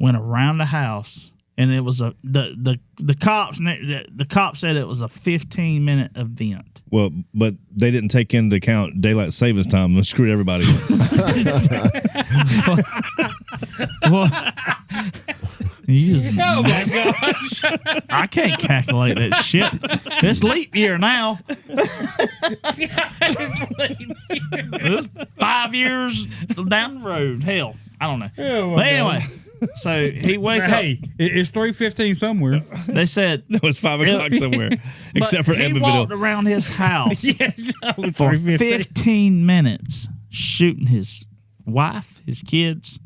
went around the house, and it was the cops said it was a 15-minute event. Well, but they didn't take into account daylight savings time and screwed everybody up. Oh my gosh! I can't calculate that shit. It's leap year now. It's 5 years down the road. Hell, I don't know. Oh, but anyway, so he wake up. Hey, it's 3:15 somewhere. They said No, it's 5 o'clock somewhere, except for he walked Evansville. around his house Yes, for 15 minutes shooting his wife, his kids.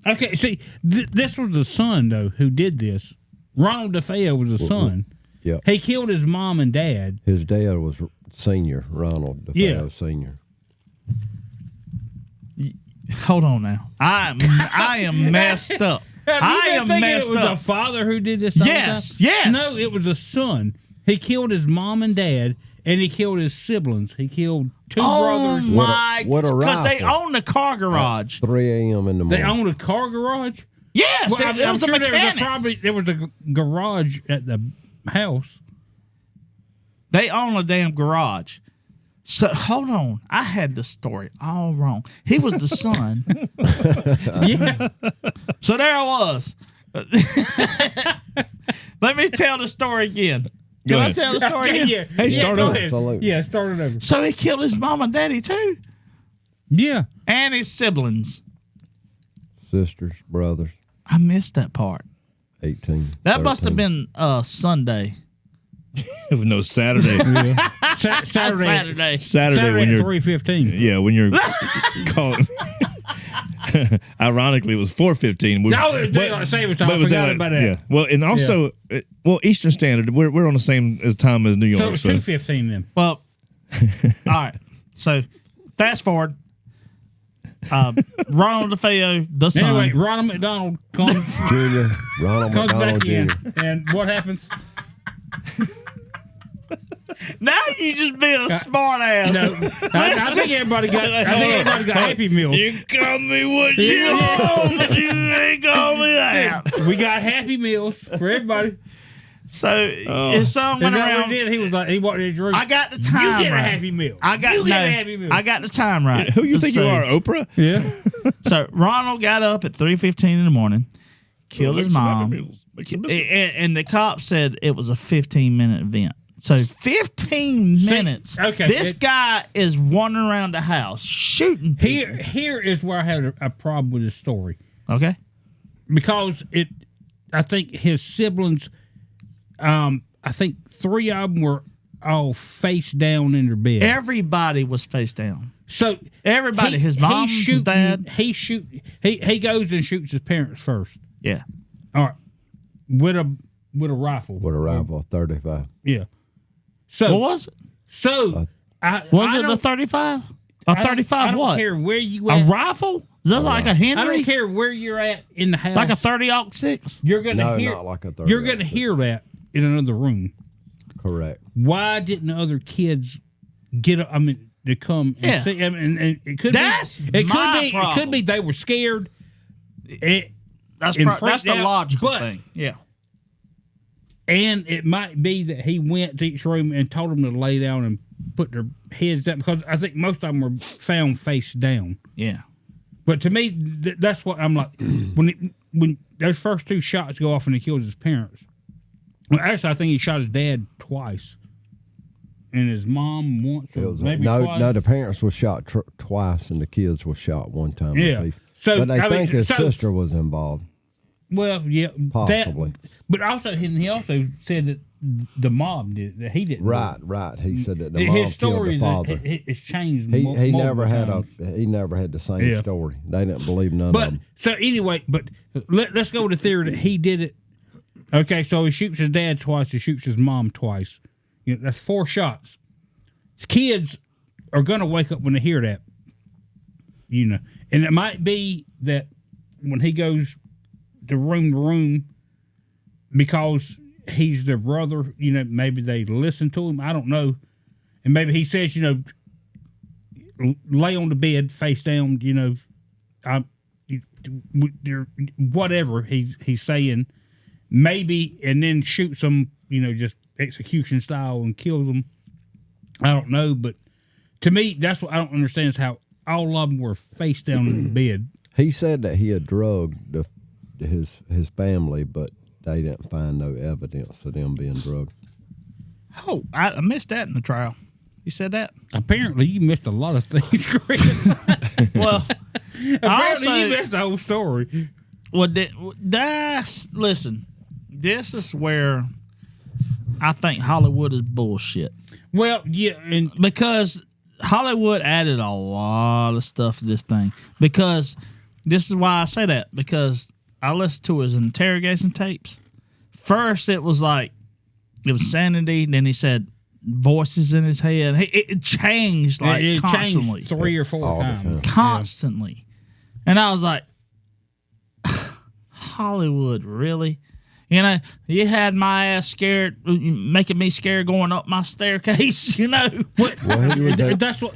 Okay, see, this was the son though who did this. Ronald DeFeo was the son. Yeah. He killed his mom and dad. His dad was Senior, Ronald DeFeo Senior. Hold on now. I am messed up. I am messed it was up. the father who did this. all the Yes, time? yes. No, it was the son. He killed his mom and dad, and he killed his siblings. He killed two brothers. My, What a because they rifle. own the car garage. 3 a.m. in the They morning. owned a car garage. Yes, Well, it was a mechanic. There was a garage at the house. They own a damn garage. So hold on, I had the story all wrong. He was the son. Yeah. So there I was. Let me tell the story again. Go Can I ahead. tell the story Okay, again? yeah. Hey, Yeah, start go over. ahead. Absolutely. Yeah, start it over. So he killed his mom and daddy too, Yeah. and his siblings. Sisters, brothers, I missed that part. 18. That must have 13. been Sunday. No, Saturday. Saturday. Saturday when at you're 3:15. when you're calling. Ironically, it was 4:15. No, it's daylight savings time. I forgot about that. Yeah. Well, and also, Eastern Standard. We're on the same time as New York. So it's 2:15 then. Well, all right. So fast forward. Ronald DeFeo, the son. Anyway, Ronald McDonald comes Junior, Ronald back McDonald in, Jr. and what happens? Now you just being a smart ass. No, I think everybody got. I think everybody got Happy Meals. You call me what you want, but you ain't call me that. We got Happy Meals for everybody. So his son Is went that around. what he did? He was like, he wanted to drink. I got the time You get right. a Happy Meal. I got you get no, a Happy Meal. I got the time right. Who you think So- you are, Oprah? Yeah. So Ronald got up at 3:15 in the morning, killed his Make some Happy mom, Meals. Make some biscuits. and the cop said it was a 15-minute event. So 15 minutes. okay, This guy is wandering around the house shooting people. Here is where I had a problem with this story Okay. because I think his siblings, I think 3 of them were all face down in their bed. Everybody was face down. So Everybody, his mom, his dad. He goes and shoots his parents first. Yeah. All right, with a rifle. With a rifle, 35. Yeah. So What was it? So Was it a 35? A 35 I don't what? care where you A at. rifle? Is that like a Henry? I don't care where you're at in the house. Like a 30-06? You're gonna No, hear. not like a 30. You're gonna hear that in another room. Correct. Why didn't the other kids get? I mean, to come and Yeah. see. I mean, and it could That's be. It my could be. It problem. could be they were scared. That's and that's freaked the out, logical but- thing. Yeah. And it might be that he went to each room and told them to lay down and put their heads down because I think most of them were found face down. Yeah. But to me, that's what I'm like. When those first 2 shots go off and he kills his parents. Well, actually, I think he shot his dad twice, and his mom once, It or was maybe no, twice. no. The parents were shot twice, and the kids were shot one time. Yeah. apiece. So, but they I mean, think his so- sister was involved. Well, yeah, Possibly. but also, he also said that the mob did it, that he didn't. do it. Right. He said that the mom His killed story the is father. it's changed. He multiple never had times. he never had the same Yeah. story. They didn't believe none of But them. so anyway, let's go with the theory that he did it. Okay, so he shoots his dad twice. He shoots his mom twice. You know, that's 4 shots. Kids are gonna wake up when they hear that. You know, and it might be that when he goes to room, because he's their brother. You know, maybe they listen to him. I don't know, and maybe he says, you know, lay on the bed face down. You know, whatever he's saying, maybe, and then shoots them, you know, just execution style and kills them. I don't know, but to me, that's what I don't understand is how all of them were face down in the bed. He said that he had drugged his family, but they didn't find no evidence of them being drugged. Oh, I missed that in the trial. You said that? Apparently, you missed a lot of things, Chris. Well, apparently, you missed the whole story. Well, listen, this is where I think Hollywood is bullshit. Well, yeah, and because Hollywood added a lot of stuff to this thing. Because this is why I say that. Because I listened to his interrogation tapes. First, it was sanity. Then he said voices in his head. It changed it constantly. changed 3 or 4 times. Constantly. And I was like, Hollywood, really? You know, you had my ass scared, making me scared going up my staircase, you know? That's what,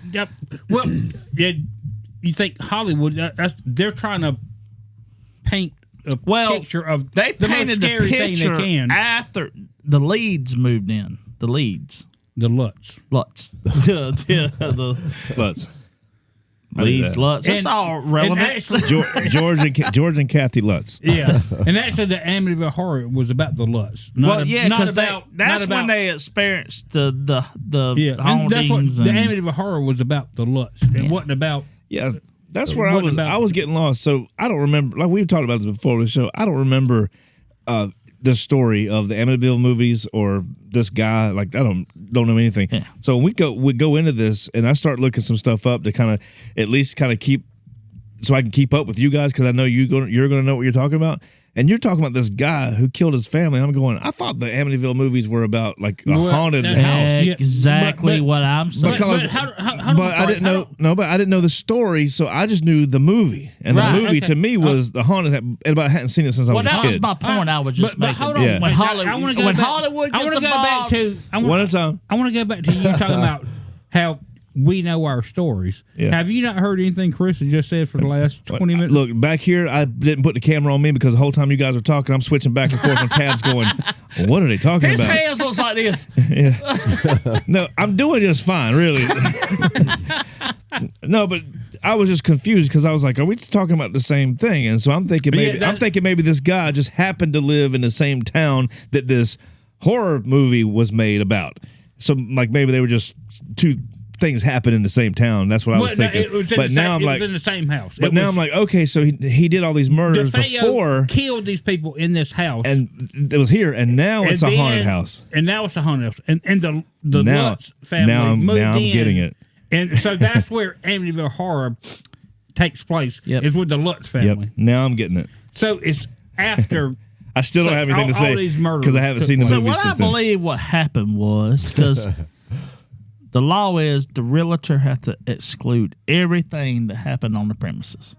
well, you think Hollywood, they're trying to paint a picture of they the painted most scary the thing picture they can. after the leads moved in. The leads. The Lutz. Lutz. the Lutz. Leeds, Lutz. It's all relevant. Actually, George and Kathy Lutz. Yeah, and actually, the Amityville Horror was about the Lutz. Because that's when they experienced the hauntings. The Amityville Horror was about the Lutz. It wasn't about. Yeah, that's where I was getting lost. So I don't remember. Like we've talked about this before the show. I don't remember the story of the Amityville movies or this guy. Like I don't know anything. Yeah. So we go into this, and I start looking some stuff up to kind of at least kind of keep, so I can keep up with you guys because I know you're gonna know what you're talking about. And you're talking about this guy who killed his family. And I'm going, I thought the Amityville movies were about like a haunted house. Exactly what I'm saying. But I didn't know. No, but I didn't know the story, so I just knew the movie. And the movie to me was the haunted. But I hadn't seen it since I was a kid. That was my point. I was just making. Hold on. Yeah. When Hollywood gets involved, one at a time. I want to go back to you talking about how we know our stories. Yeah. Have you not heard anything Chris has just said for the last 20 minutes? Look, back here, I didn't put the camera on me because the whole time you guys were talking, I'm switching back and forth on tabs going, what are they talking about? His hands looks like this. Yeah. No, I'm doing just fine, really. No, but I was just confused because I was like, are we talking about the same thing? And so I'm thinking maybe this guy just happened to live in the same town that this horror movie was made about. So like maybe they were just two things happen in the same town. That's what I was thinking. But now I'm like, it was in the same house. But now I'm like, okay, so he did all these murders before, killed these people in this house, and it was here, and now it's a haunted house. And now it's a haunted house, and the Lutz family moved in. Now I'm getting it. And so that's where Amityville Horror takes place. Yep. Is with the Lutz family. Yep. Now I'm getting it. So it's after. I still don't have anything to say because I haven't seen the movie since then. So what I believe what happened was because. The law is the realtor has to exclude everything that happened on the premises.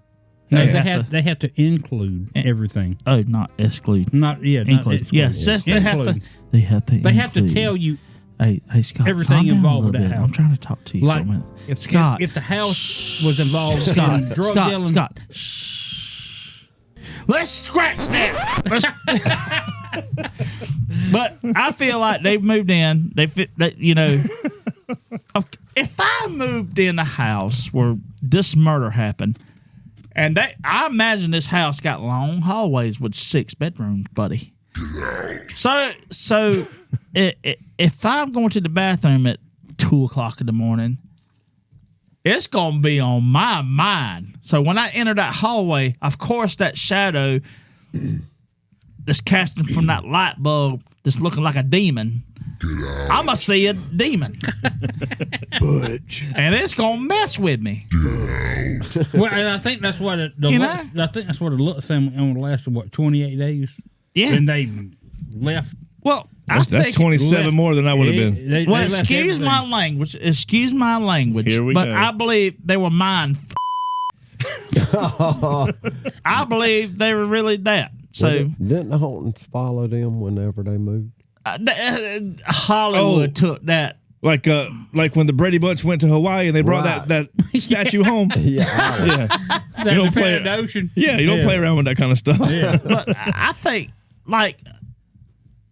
No, they have to include everything. Oh, not exclude. Not include. Yes, they have to tell you. Hey, Scott, everything involved with that house. I'm trying to talk to you for a minute. Scott, if the house was involved in drug dealing, Scott, shh. Let's scratch that. But I feel like they've moved in. If I moved in a house where this murder happened, and I imagine this house got long hallways with 6 bedrooms, buddy. So if I'm going to the bathroom at 2:00 in the morning, it's gonna be on my mind. So when I enter that hallway, of course that shadow that's casting from that light bulb that's looking like a demon. I'm going to see a demon. Butch. And it's going to mess with me. Well, and I think that's what the Lutz family only lasted, 28 days? Yeah. And they left. Well, that's 27 more than I would have been. Excuse my language. Here we go. I believe they were mind. I believe they were really that. So didn't the hauntings follow them whenever they moved? Hollywood took that. Like when the Brady Bunch went to Hawaii and they brought that statue home. Yeah. You don't play the ocean. Yeah, you don't play around with that kind of stuff. Yeah. But I think like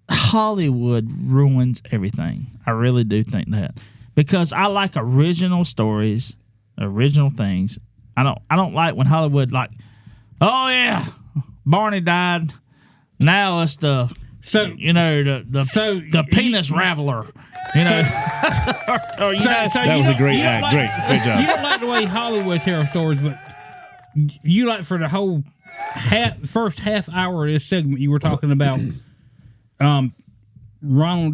Hollywood ruins everything. I really do think that. Because I like original stories, original things. I don't like when Hollywood like, oh yeah, Barney died. Now it's the penis raveler. You know, That was a great act. Great job. You don't like the way Hollywood tells stories, but you like for the whole first half hour of this segment you were talking about Ronald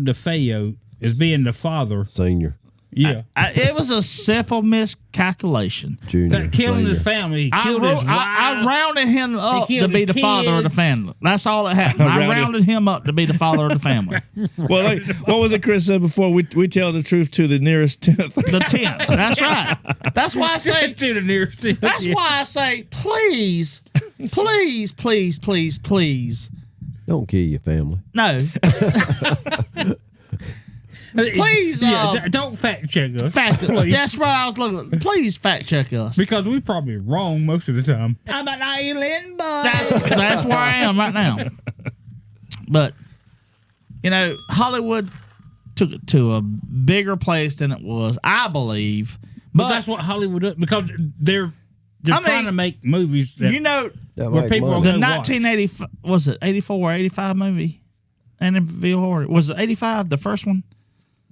DeFeo as being the father. Senior. Yeah. it was a simple miscalculation. Junior. Killing senior. his family. He killed his wife. I rounded him up killed to be his the father of the kids. family. That's all that happened. I rounded him up to be the father of the family. Well, like, what was it Chris said before? We tell the truth to the nearest tenth. The 10th. That's right. That's why I say. to the nearest. That's why I say, please, please, please, please, please. Don't kill your family. No. Please, don't fact check us. please. That's right. I was looking. Please fact check us. Because we're probably wrong most of the time. I'm an alien boy. That's where I am right now. But Hollywood took it to a bigger place than it was, I believe. But that's what Hollywood does because they're trying to make movies that where people are the going to watch. 1980 was it 84 or 85 movie, Amityville Horror, was it 85 the first one?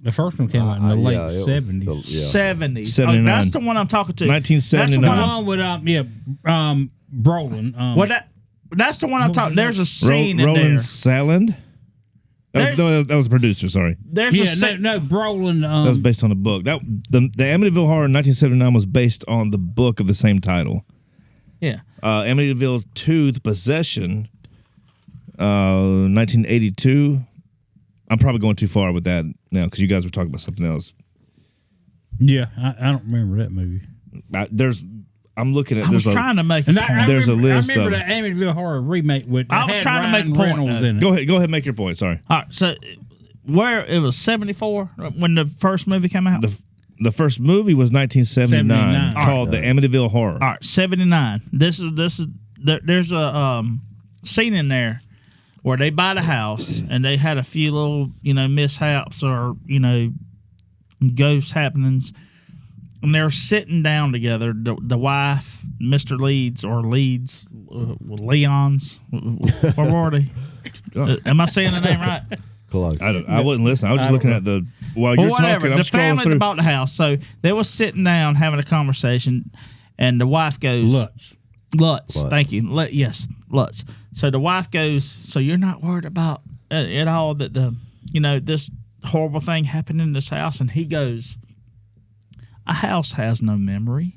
The first one came out in the late it was 70s. 70s. 79. That's the one I'm talking to. 1979. That's the Along with Brolin. That's the one I'm talking. There's a scene in Roland there. Saland. That was the producer. Sorry, There's a scene. no, Brolin. that was based on a book. The Amityville Horror in 1979 was based on the book of the same title. Yeah. Amityville 2: The Possession, 1982. I'm probably going too far with that now because you guys were talking about something else. Yeah, I don't remember that movie. I'm looking at. I was trying to make. And There's a list I remember of- the Amityville Horror remake with. I was had trying to make Ryan a point, Reynolds though. in it. Go ahead, make your point. Sorry. All right. So where it was 74 when the first movie came out. The first movie was 1979 79. called The Amityville Horror. All right, 79. There's a scene in there where they buy the house and they had a few little, mishaps or, ghost happenings. And they're sitting down together. The wife, Mr. Leeds, Leon's. Where were they? Am I saying the name right? Close. I wasn't listening. I was just looking at while you're talking. I'm the scrolling family through. that bought the house. So they was sitting down having a conversation, and the wife goes, Lutz. Thank you. Yes, Lutz. So the wife goes, so you're not worried about at all that this horrible thing happened in this house? And he goes, a house has no memory.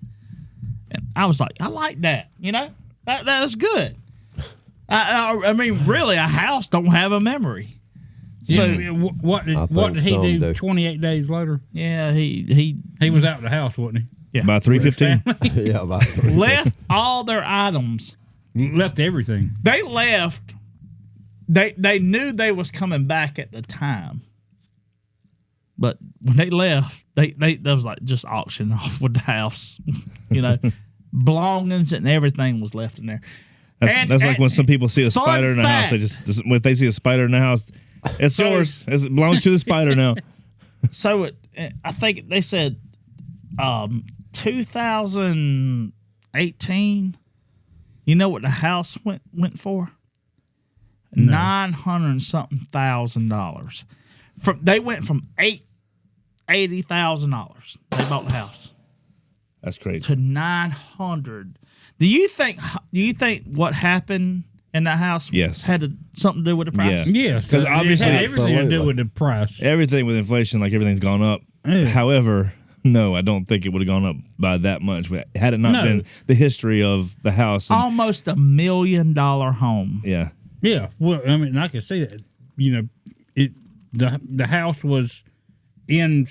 And I was like, I like that. That was good. I mean, really, a house don't have a memory. So So what did he do? 28 days later, yeah, he was out of the house, wasn't he? yeah By 3:15. Yeah, about 3. left all their items. Left everything. They left. They knew they was coming back at the time, but when they left, they was like just auction off with the house, belongings and everything was left in there. That's like when some people see a spider in the house. They just if they see a spider in the house, it's yours. It belongs to the spider now. So I think they said 2018. You know what the house went for? No. $900,000. They went from $80,000. They bought the house That's crazy. to $900,000. Do you think what happened in that house Yes. had something to do with the price? Yeah. Yes, 'Cause obviously- it had everything to do Absolutely. with the price. Everything with inflation, like everything's gone up. Yeah. However, no, I don't think it would have gone up by that much had it not been the history of the house. And, Almost $1 million home. yeah. Yeah, well, I mean, I can see that. The house was in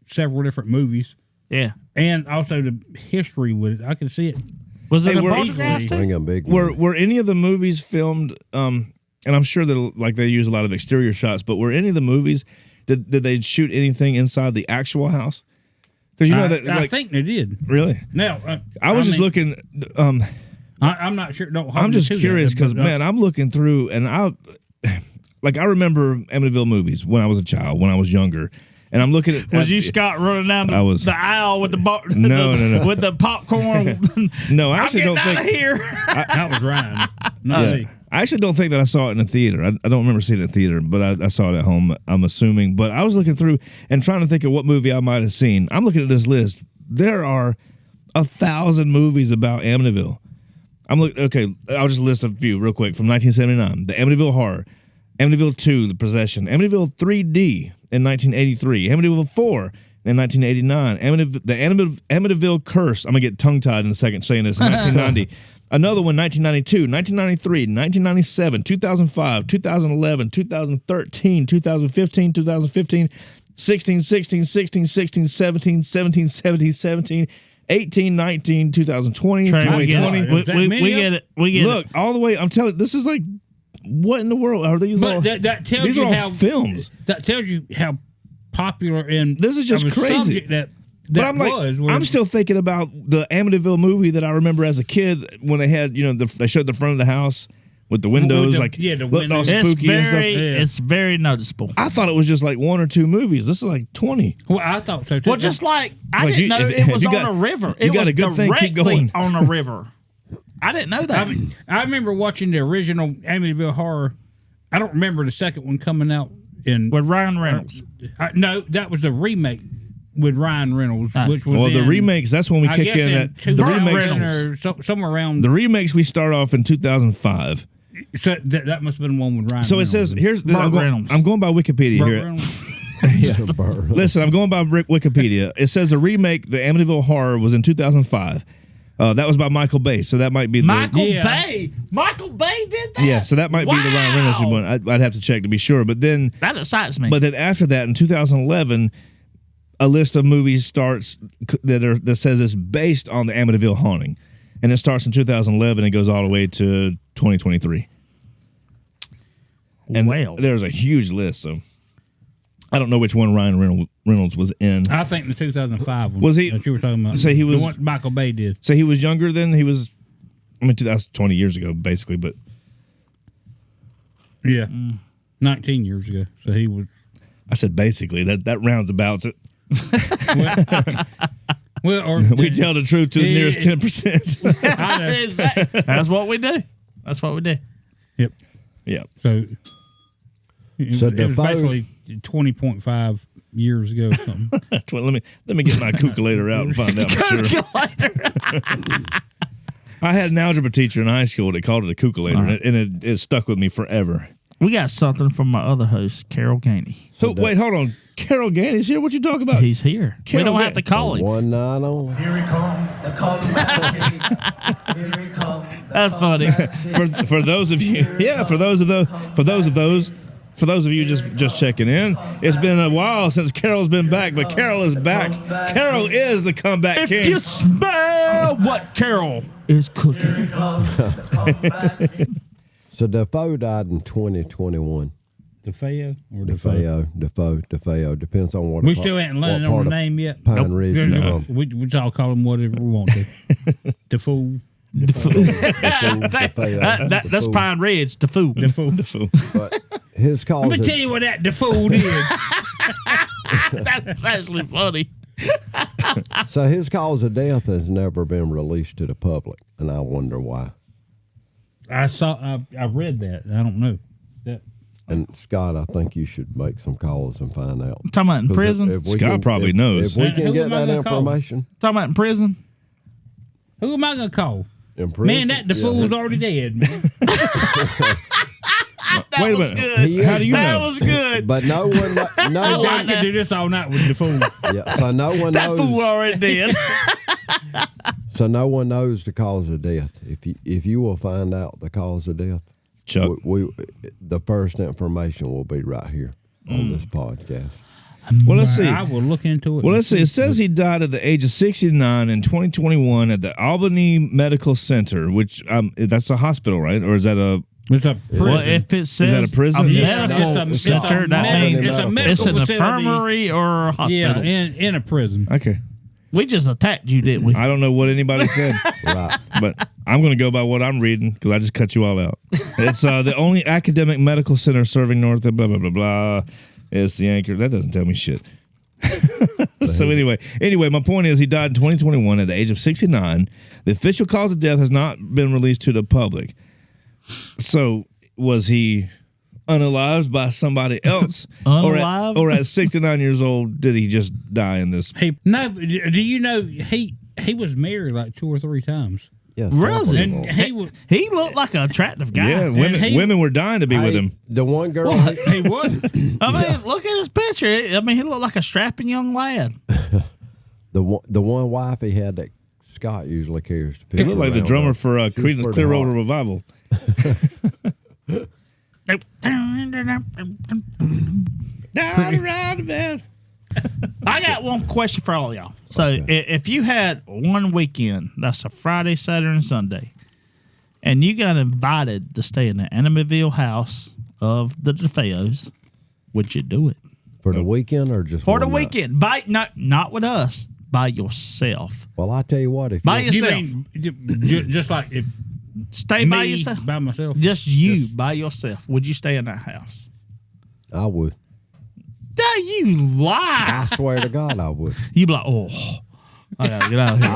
several different movies, Yeah. and also the history with it. I can see it. Was it Hey, a we're Poltergeist? Bring a big Were any of the movies filmed? And I'm sure that they use a lot of exterior shots, but were any of the movies did they shoot anything inside the actual house? Because I think they did. really. Now, I was just looking. I'm not sure. Don't hold I'm me just to that, curious because but, man, I'm looking through and I remember Amityville movies when I was a child, when I was younger, And I'm looking at Was you Scott running down I was. the aisle with the No. with the popcorn? No, I actually don't out think of here. That was Ryan. Not me. I actually don't think that I saw it in a theater. I don't remember seeing it in a theater, but I saw it at home, I'm assuming. But I was looking through and trying to think of what movie I might have seen. I'm looking at this list. There are 1,000 movies about Amityville. Okay, I'll just list a few real quick. From 1979, the Amityville Horror, Amityville 2, The Possession, Amityville 3D in 1983, Amityville 4 in 1989, the Amityville Curse. I'm going to get tongue-tied in a second saying this, in 1990. Another one, 1992, 1993, 1997, 2005, 2011, 2013, 2015, 2015, 16, 16, 16, 16, 17, 17, 17, 17, 18, 19, 2020, Trey, 2020. We get it. We get Look, all the way. I'm telling you, this is like, what in the world are these? But all, that tells these you are all how films. That tells you how popular and This is just of a crazy. subject that But I'm like, I'm still thinking about the Amityville movie that I remember as a kid when they had, they showed the front of the house with the windows, the looked all windows. spooky and stuff. It's very noticeable. I thought it was just like 1 or 2 movies. This is like 20. Well, I thought so too. Well, just like I Like didn't know it was on a river. you It got was a good thing, keep directly going. on a river. I didn't know that. I remember watching the original Amityville Horror. I don't remember the second one coming out in With Ryan Reynolds. no, that was the remake with Ryan Reynolds, which was The remakes, that's when we I kick guess in. in The remakes, 2000 or somewhere around. the remakes we start off in 2005. So that must have been one with Ryan. So it Reynolds. says, Reynolds. I'm going by Wikipedia Burt here. Reynolds. Listen, I'm going by Wikipedia. It says a remake, the Amityville Horror, was in 2005. That was by Michael Bay, so that might be Michael Yeah. Bay. Michael Bay did that. Yeah, so that might be the Ryan Reynolds one. I'd have to check to be sure. But then That excites me. after that, in 2011, a list of movies starts that says it's based on the Amityville haunting, and it starts in 2011 and goes all the way to 2023. And there's a huge list. So I don't know which one Ryan Reynolds was in. I think the 2005 one Was he- that you were talking about. Say he was- the one Michael Bay did. So he was younger than he was. I mean, that's 20 years ago, basically. But Yeah, 19 years ago. So he was. I said basically that rounds abouts it. Well, or We tell the truth to the nearest 10%. I know. That's what we do. That's what we do. Yep. Yeah. So it was Defoe- basically 20.5 years ago or something. Let me get my calculator out and find out for sure. I had an algebra teacher in high school that called it a calculator, and it stuck with me forever. We got something from my other host, Carol Ganey. So wait, hold on. Carol Ganey's here. What you talking about? He's here. Carol we don't have to call him. One night on. Here he come, the comeback king. Here he come. That's funny. for those of you, for those of you just checking in, it's been a while since Carol's been back, but Carol is back. Carol is the comeback If king. you smell what Carol is cooking. So Defoe died in 2021. DeFeo or DeFeo? Defoe. Depends on what. We still ain't landed on the name yet. Pine Ridge. We just all call him whatever we want to. DeFool. That's Pine Ridge, the food. DeFool. But his cause. Let me tell you what that DeFool did. That's actually funny. So his cause of death has never been released to the public, and I wonder why. I read that. I don't know. And Scott, I think you should make some calls and find out. Talking about in prison? If we Scott probably knows. If we Who can get am I that gonna call? information Talking about in prison? Who am I gonna call? in prison. Man, that DeFool's already dead, man. Wait a minute. How do you That know? was good. But no one, I could do this all night with DeFool. yeah, so no one That fool knows. already did. So no one knows the cause of death. If you will find out the cause of death, Chuck. we the first information will be right here on this podcast. Well, let's see. I will look into it. Well, let's see. It says he died at the age of 69 in 2021 at the Albany Medical Center, which that's a hospital, right? Or is that a... It's a prison. Well, if it says that a prison? a Yeah, medical it's a center, that means it's a it's medical an facility. infirmary or a hospital. Yeah, in a prison. Okay. We just attacked you, didn't we? I don't know what anybody said, Right. but I'm going to go by what I'm reading because I just cut you all out. It's the only academic medical center serving north of blah, blah, blah, blah. It's the anchor. That doesn't tell me shit. So anyway, my point is he died in 2021 at the age of 69. The official cause of death has not been released to the public. So was he unalived by somebody else? Unalived? Or at 69 years old, did he just die in this? Do you know he was married like 2 or 3 times? Yeah, Really? And He looked like an attractive guy. Yeah, women were dying to be with him. The one girl. he was. I mean, look at his picture. I mean, he looked like a strapping young lad. The one wife he had that Scott usually carries to He picture looked like the around drummer with. for She was Creedence pretty Clearwater hot. Revival. Down around the bed. I got one question for all y'all. So, if you had one weekend, that's a Friday, Saturday, and Sunday, and you got invited to stay in the Amityville house of the DeFeos, would you do it? For the weekend or just For the one night? weekend. Not with us. By yourself. Well, I tell you what, if By you You yourself. mean just like if Stay me by yourself. by myself? Just you by yourself. Would you stay in that house? I would. You lie. I swear to God, I would. You be like, oh, I gotta get out of here.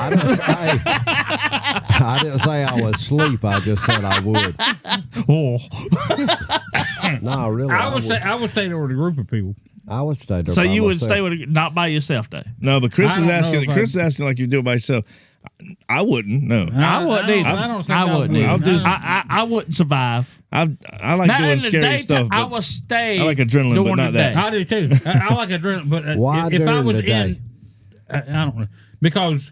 I didn't say I would sleep. I just said I would. Oh, No, really. I would stay there with a group of people. I would stay there. so by you would myself. stay with not by yourself, though. No, but Chris I is don't know asking. if Chris is asking like you do it by yourself. I wouldn't. No, I wouldn't either. I don't think I wouldn't would. either. I'll do- I wouldn't survive. I like Now, doing in the scary daytime, stuff. I But will stay. I like adrenaline, but during not the that. day. I do too. I like adrenaline, but Why if I during was the day? in, I don't know, because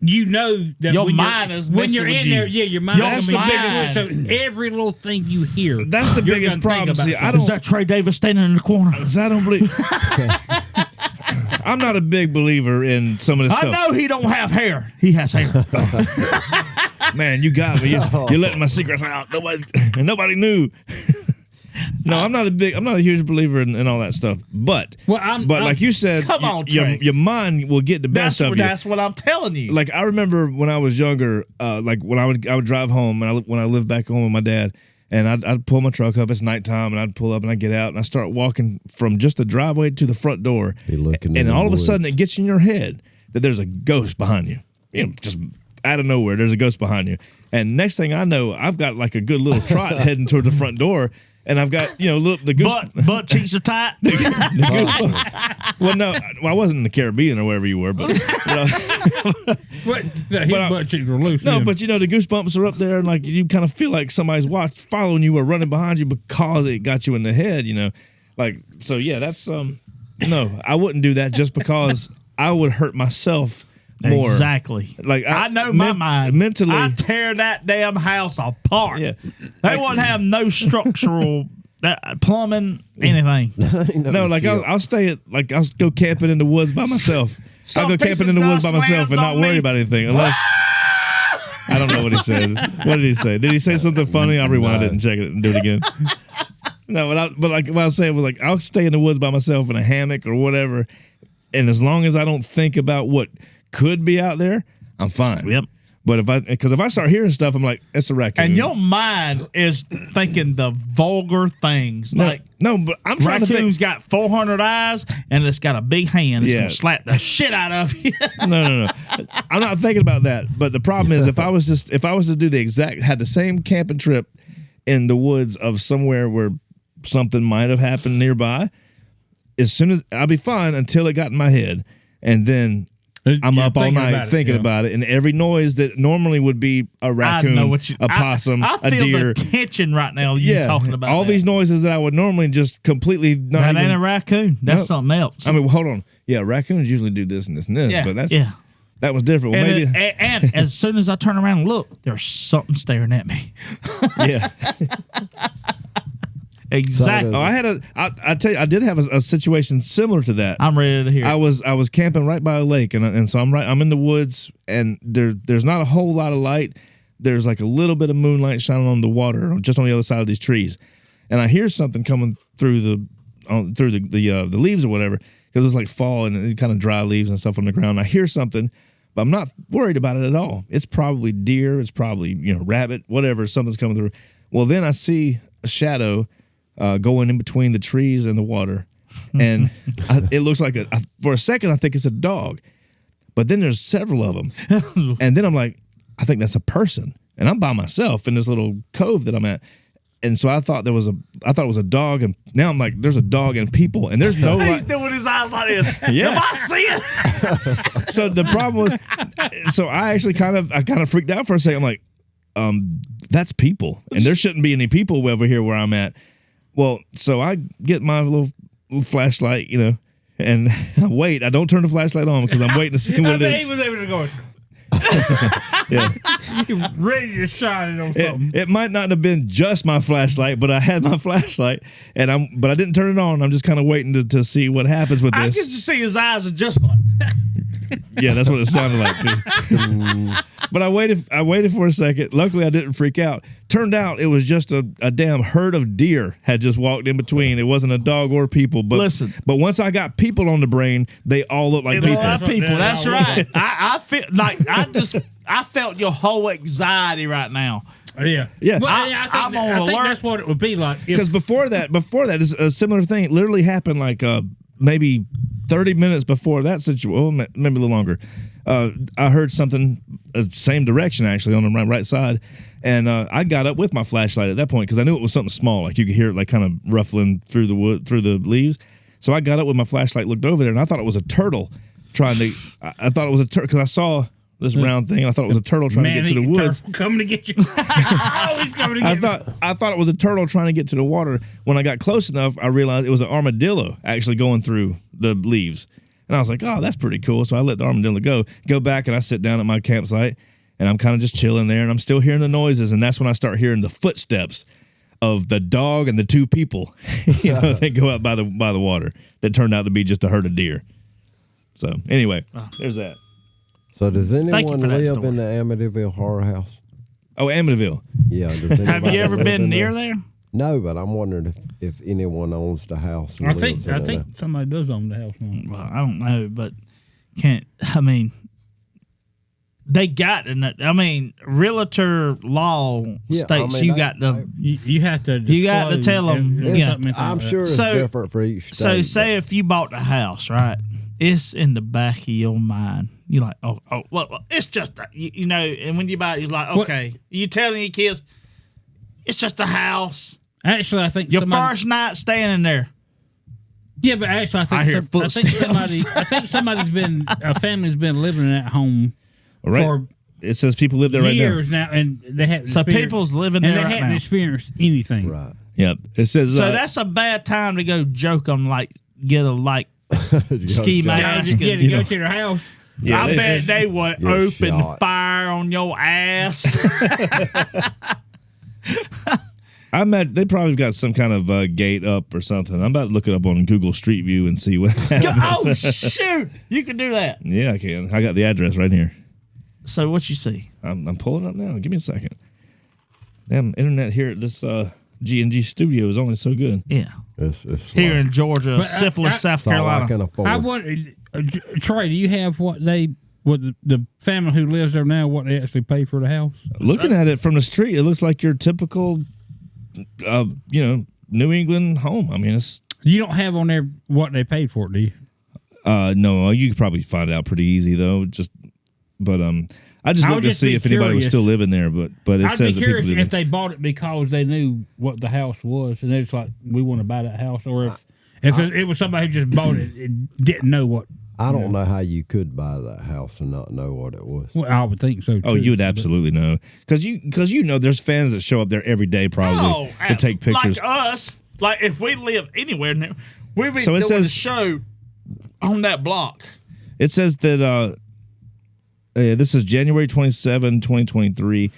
you know that Your when mind you're, is when you're messing in with there, you. yeah, your mind. That's is the biggest. biggest- So every little thing you hear, That's the you're biggest gonna think problem. about See, I something. Is that Trey Davis standing in the corner? I don't believe. I'm not a big believer in some of this I stuff. know he don't have hair. He has hair. Man, you got me. You're letting my secrets out. Nobody knew. No, I'm not a huge believer in all that stuff. But like you said, Come on, Trey. your mind will get the best of you. That's what I'm telling you. Like I remember when I was younger, like when I would drive home and when I lived back home with my dad, and I'd pull my truck up. It's nighttime, and I'd pull up and I'd get out and I start walking from just the driveway to the front door. Be looking And in all the of a sudden, woods. it gets in your head that there's a ghost behind you. You know, just out of nowhere, there's a ghost behind you. And next thing I know, I've got like a good little trot heading toward the front door. And I've got, the goose. butt cheeks are tight. Well, no, I wasn't in the Caribbean or wherever you were, but his butt cheeks were loose. no, then. but the goosebumps are up there, and like you kind of feel like somebody's following you or running behind you because it got you in the head, like so. Yeah, that's no, I wouldn't do that just because I would hurt myself more. Exactly. Like I know my mind. mentally. I tear that damn house apart. Yeah. They wouldn't have no structural plumbing, anything. No, like I'll stay at I'll go camping in the woods by myself. Some I'll go piece camping of in the woods by dust myself and lands not on worry me. about anything unless I don't know what he said. What did he say? Did he say something funny? I'll rewind it and check it and do it again. No, but like what I was saying was like I'll stay in the woods by myself in a hammock or whatever, and as long as I don't think about what could be out there, I'm fine. Yep. But if I start hearing stuff, I'm like, it's a raccoon. And your mind is thinking the vulgar things. Like, no, but I'm trying to think. raccoon's got 400 eyes and it's got a big hand. It's Yeah. going to slap the shit out of you. No. I'm not thinking about that. But the problem is if I was to do had the same camping trip in the woods of somewhere where something might have happened nearby, as soon as I'll be fine until it got in my head. And then I'm You're up all thinking night about it, thinking yeah. about it. And every noise that normally would be a raccoon, a possum, I a feel deer. the tension right now. You talking about all that. these noises that I would normally just completely not That even, ain't a raccoon. That's No. something else. I mean, well, hold on. Yeah, raccoons usually do this and this and this, Yeah, but yeah. that was different. Well, and, maybe and as soon as I turn around and look, there's something staring at me. yeah. Exactly. Oh, I tell you, I did have a situation similar to that. I'm ready to hear I it. was camping right by a lake, and so I'm in the woods, and there's not a whole lot of light. There's like a little bit of moonlight shining on the water, just on the other side of these trees, and I hear something coming through the leaves or whatever, because it's like fall and it kind of dry leaves and stuff on the ground. I hear something, but I'm not worried about it at all. It's probably deer, it's probably rabbit, whatever. Something's coming through. Well, then I see a shadow going in between the trees and the water, and it looks like for a second I think it's a dog, but then there's several of them, and then I'm like, I think that's a person, and I'm by myself in this little cove that I'm at. And so I thought it was a dog, and now I'm like, there's a dog and people, and there's no. He's doing his eyes like this. Yeah. Am I seeing? So the problem was, so I actually kind of freaked out for a second. I'm like, that's people, and there shouldn't be any people over here where I'm at. Well, so I get my little flashlight, and I wait. I don't turn the flashlight on because I'm waiting to see what it is. He was able to go. Yeah. Ready to shine it on something. It might not have been just my flashlight, but I had my flashlight, but I didn't turn it on. I'm just kind of waiting to see what happens with I this. can just see his eyes are just like. Yeah, that's what it sounded like too. But I waited for a second. Luckily, I didn't freak out. Turned out it was just a damn herd of deer had just walked in between. It wasn't a dog or people. But listen, but once I got people on the brain, they all look like people. That's right. I feel like I felt your whole anxiety right now. Yeah. Yeah. Well, I think that's what it would be like. Because before that is a similar thing. It literally happened like maybe 30 minutes before that situation. Well, maybe a little longer. I heard something, same direction actually on the right side, and I got up with my flashlight at that point because I knew it was something small, like you could hear it like kind of ruffling through the wood, through the leaves. So I got up with my flashlight, looked over there, and I thought it was a turtle trying to. I thought it was a turtle because I saw this round thing, and I thought it was a turtle trying to get to the woods. Coming to get you. Oh, he's coming to get you. I thought it was a turtle trying to get to the water. When I got close enough, I realized it was an armadillo actually going through the leaves. And I was like, oh, that's pretty cool. So I let the armadillo go back, and I sit down at my campsite, and I'm kind of just chilling there, and I'm still hearing the noises, and that's when I start hearing the footsteps of the dog and the two people, they go out by the water. That turned out to be just a herd of deer. So anyway, there's that. So does anyone for that live story. in the Amityville horror house? Oh, Amityville. Yeah. Does Have anybody you ever live been in near there? No, but I'm wondering if anyone owns the house. And I lives in think it. somebody does own the house now. Well, I don't know, but they got in it. I mean, realtor law Yeah, states I mean, you I- got to. You have to. You got to disclose tell 'em, if yeah. something is I'm like sure it's So- different for each state. So say if you bought the house, right? It's in the back of your mind. You're like, well, it's just and when you buy it, you're like, okay. You telling your kids, it's just a house. that. Actually, I think Your somebody, first night standing there. Yeah, but actually, I hear footsteps. I think a family's been living in that home All right. for It says people live there right now. years now, and they haven't. So experienced- people's living and there they right hadn't now. experienced anything. Right. Yep. It says So that's a bad time to go joke them, like get a ski mask. Yeah, to go to their house. Yeah, I bet they would Get open shot. fire on your ass. I imagine they probably got some kind of gate up or something. I'm about to look it up on Google Street View and see what happens. Oh shoot! You can do that. Yeah, I can. I got the address right here. So what you see? I'm pulling it up now. Give me a second. Damn, internet here at this G&G studio is only so good. Yeah, It's here like, in Georgia, But syphilis, South it's all I Carolina. can afford. I want Trey. Do you have what the family who lives there now? What they actually pay for the house? Looking at it from the street, it looks like your typical, New England home. I mean, it's You don't have on there what they paid for it, do you? no. You could probably find out pretty easy though. I just I looked would to just see be if anybody was curious. still living there, but it I'd says be that people curious live if there. they bought it because they knew what the house was, and they're just like, we want to buy that house, or if it was somebody who just bought it and didn't know what. I don't know how you could buy that house and not know what it was. Well, I would think so. Oh, too, you would but- absolutely know because there's fans that show up there every day probably to take pictures. Like us, like if we live anywhere near, we'd be So it doing a says- show on that block. It says that this is January 27, 2023.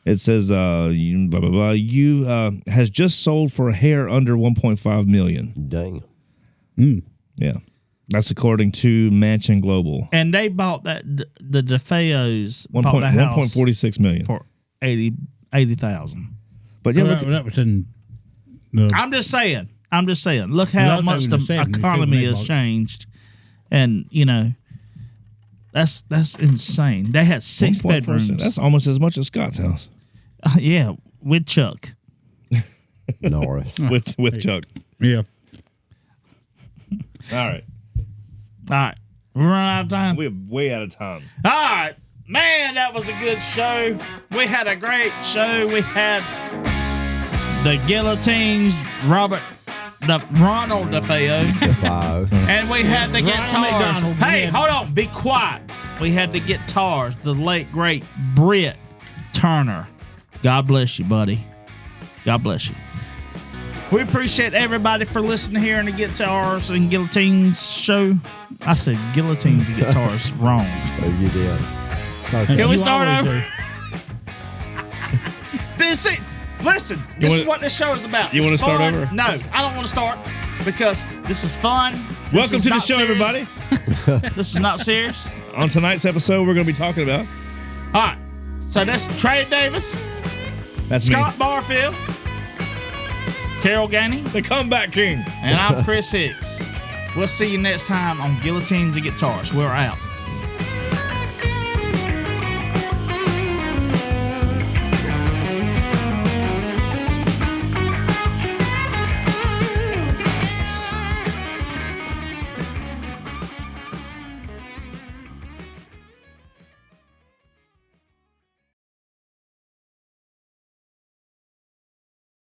It says you blah blah blah. You has just sold for a hair under 1.5 million. Damn. Yeah, that's according to Mansion Global. And they bought the DeFeos bought the house 1.46 million. for 80,000. But yeah, Well, look, that was in. The, I'm just saying. Look how Well, much that's the what it was in the 70s, economy they has bought it. changed, and that's insane. They had 6 1.4 bedrooms. That's almost as much as Scott's house Yeah, with Chuck. Norris. with Chuck. yeah. All right. All right. We're running out of time. We're way out of time. All right. Man, that was a good show. We had a great show. We had the Guillotines, Ronald DeFeo, Defoe. and we had the Ronald guitars. McDonald. Hey, Yeah. hold on. Be quiet. We had the guitars, the late, great Brit Turner. God bless you, buddy. God bless you. We appreciate everybody for listening here in the Guitars and Guillotines show. I said Guillotines and Guitars wrong. Oh, you did. Okay. Can we You start always over? Listen, this is what this show is about. You It's wanna start fun. over? No, I don't want to start because this is fun. This Welcome is to the not show, serious. everybody. This is not serious. On tonight's episode, we're going to be talking about. All right. So that's Trey Davis, That's Scott me. Barfield, Carol Gainey, The Comeback King. and I'm Chris Hicks. We'll see you next time on Guillotines and Guitars. We're out.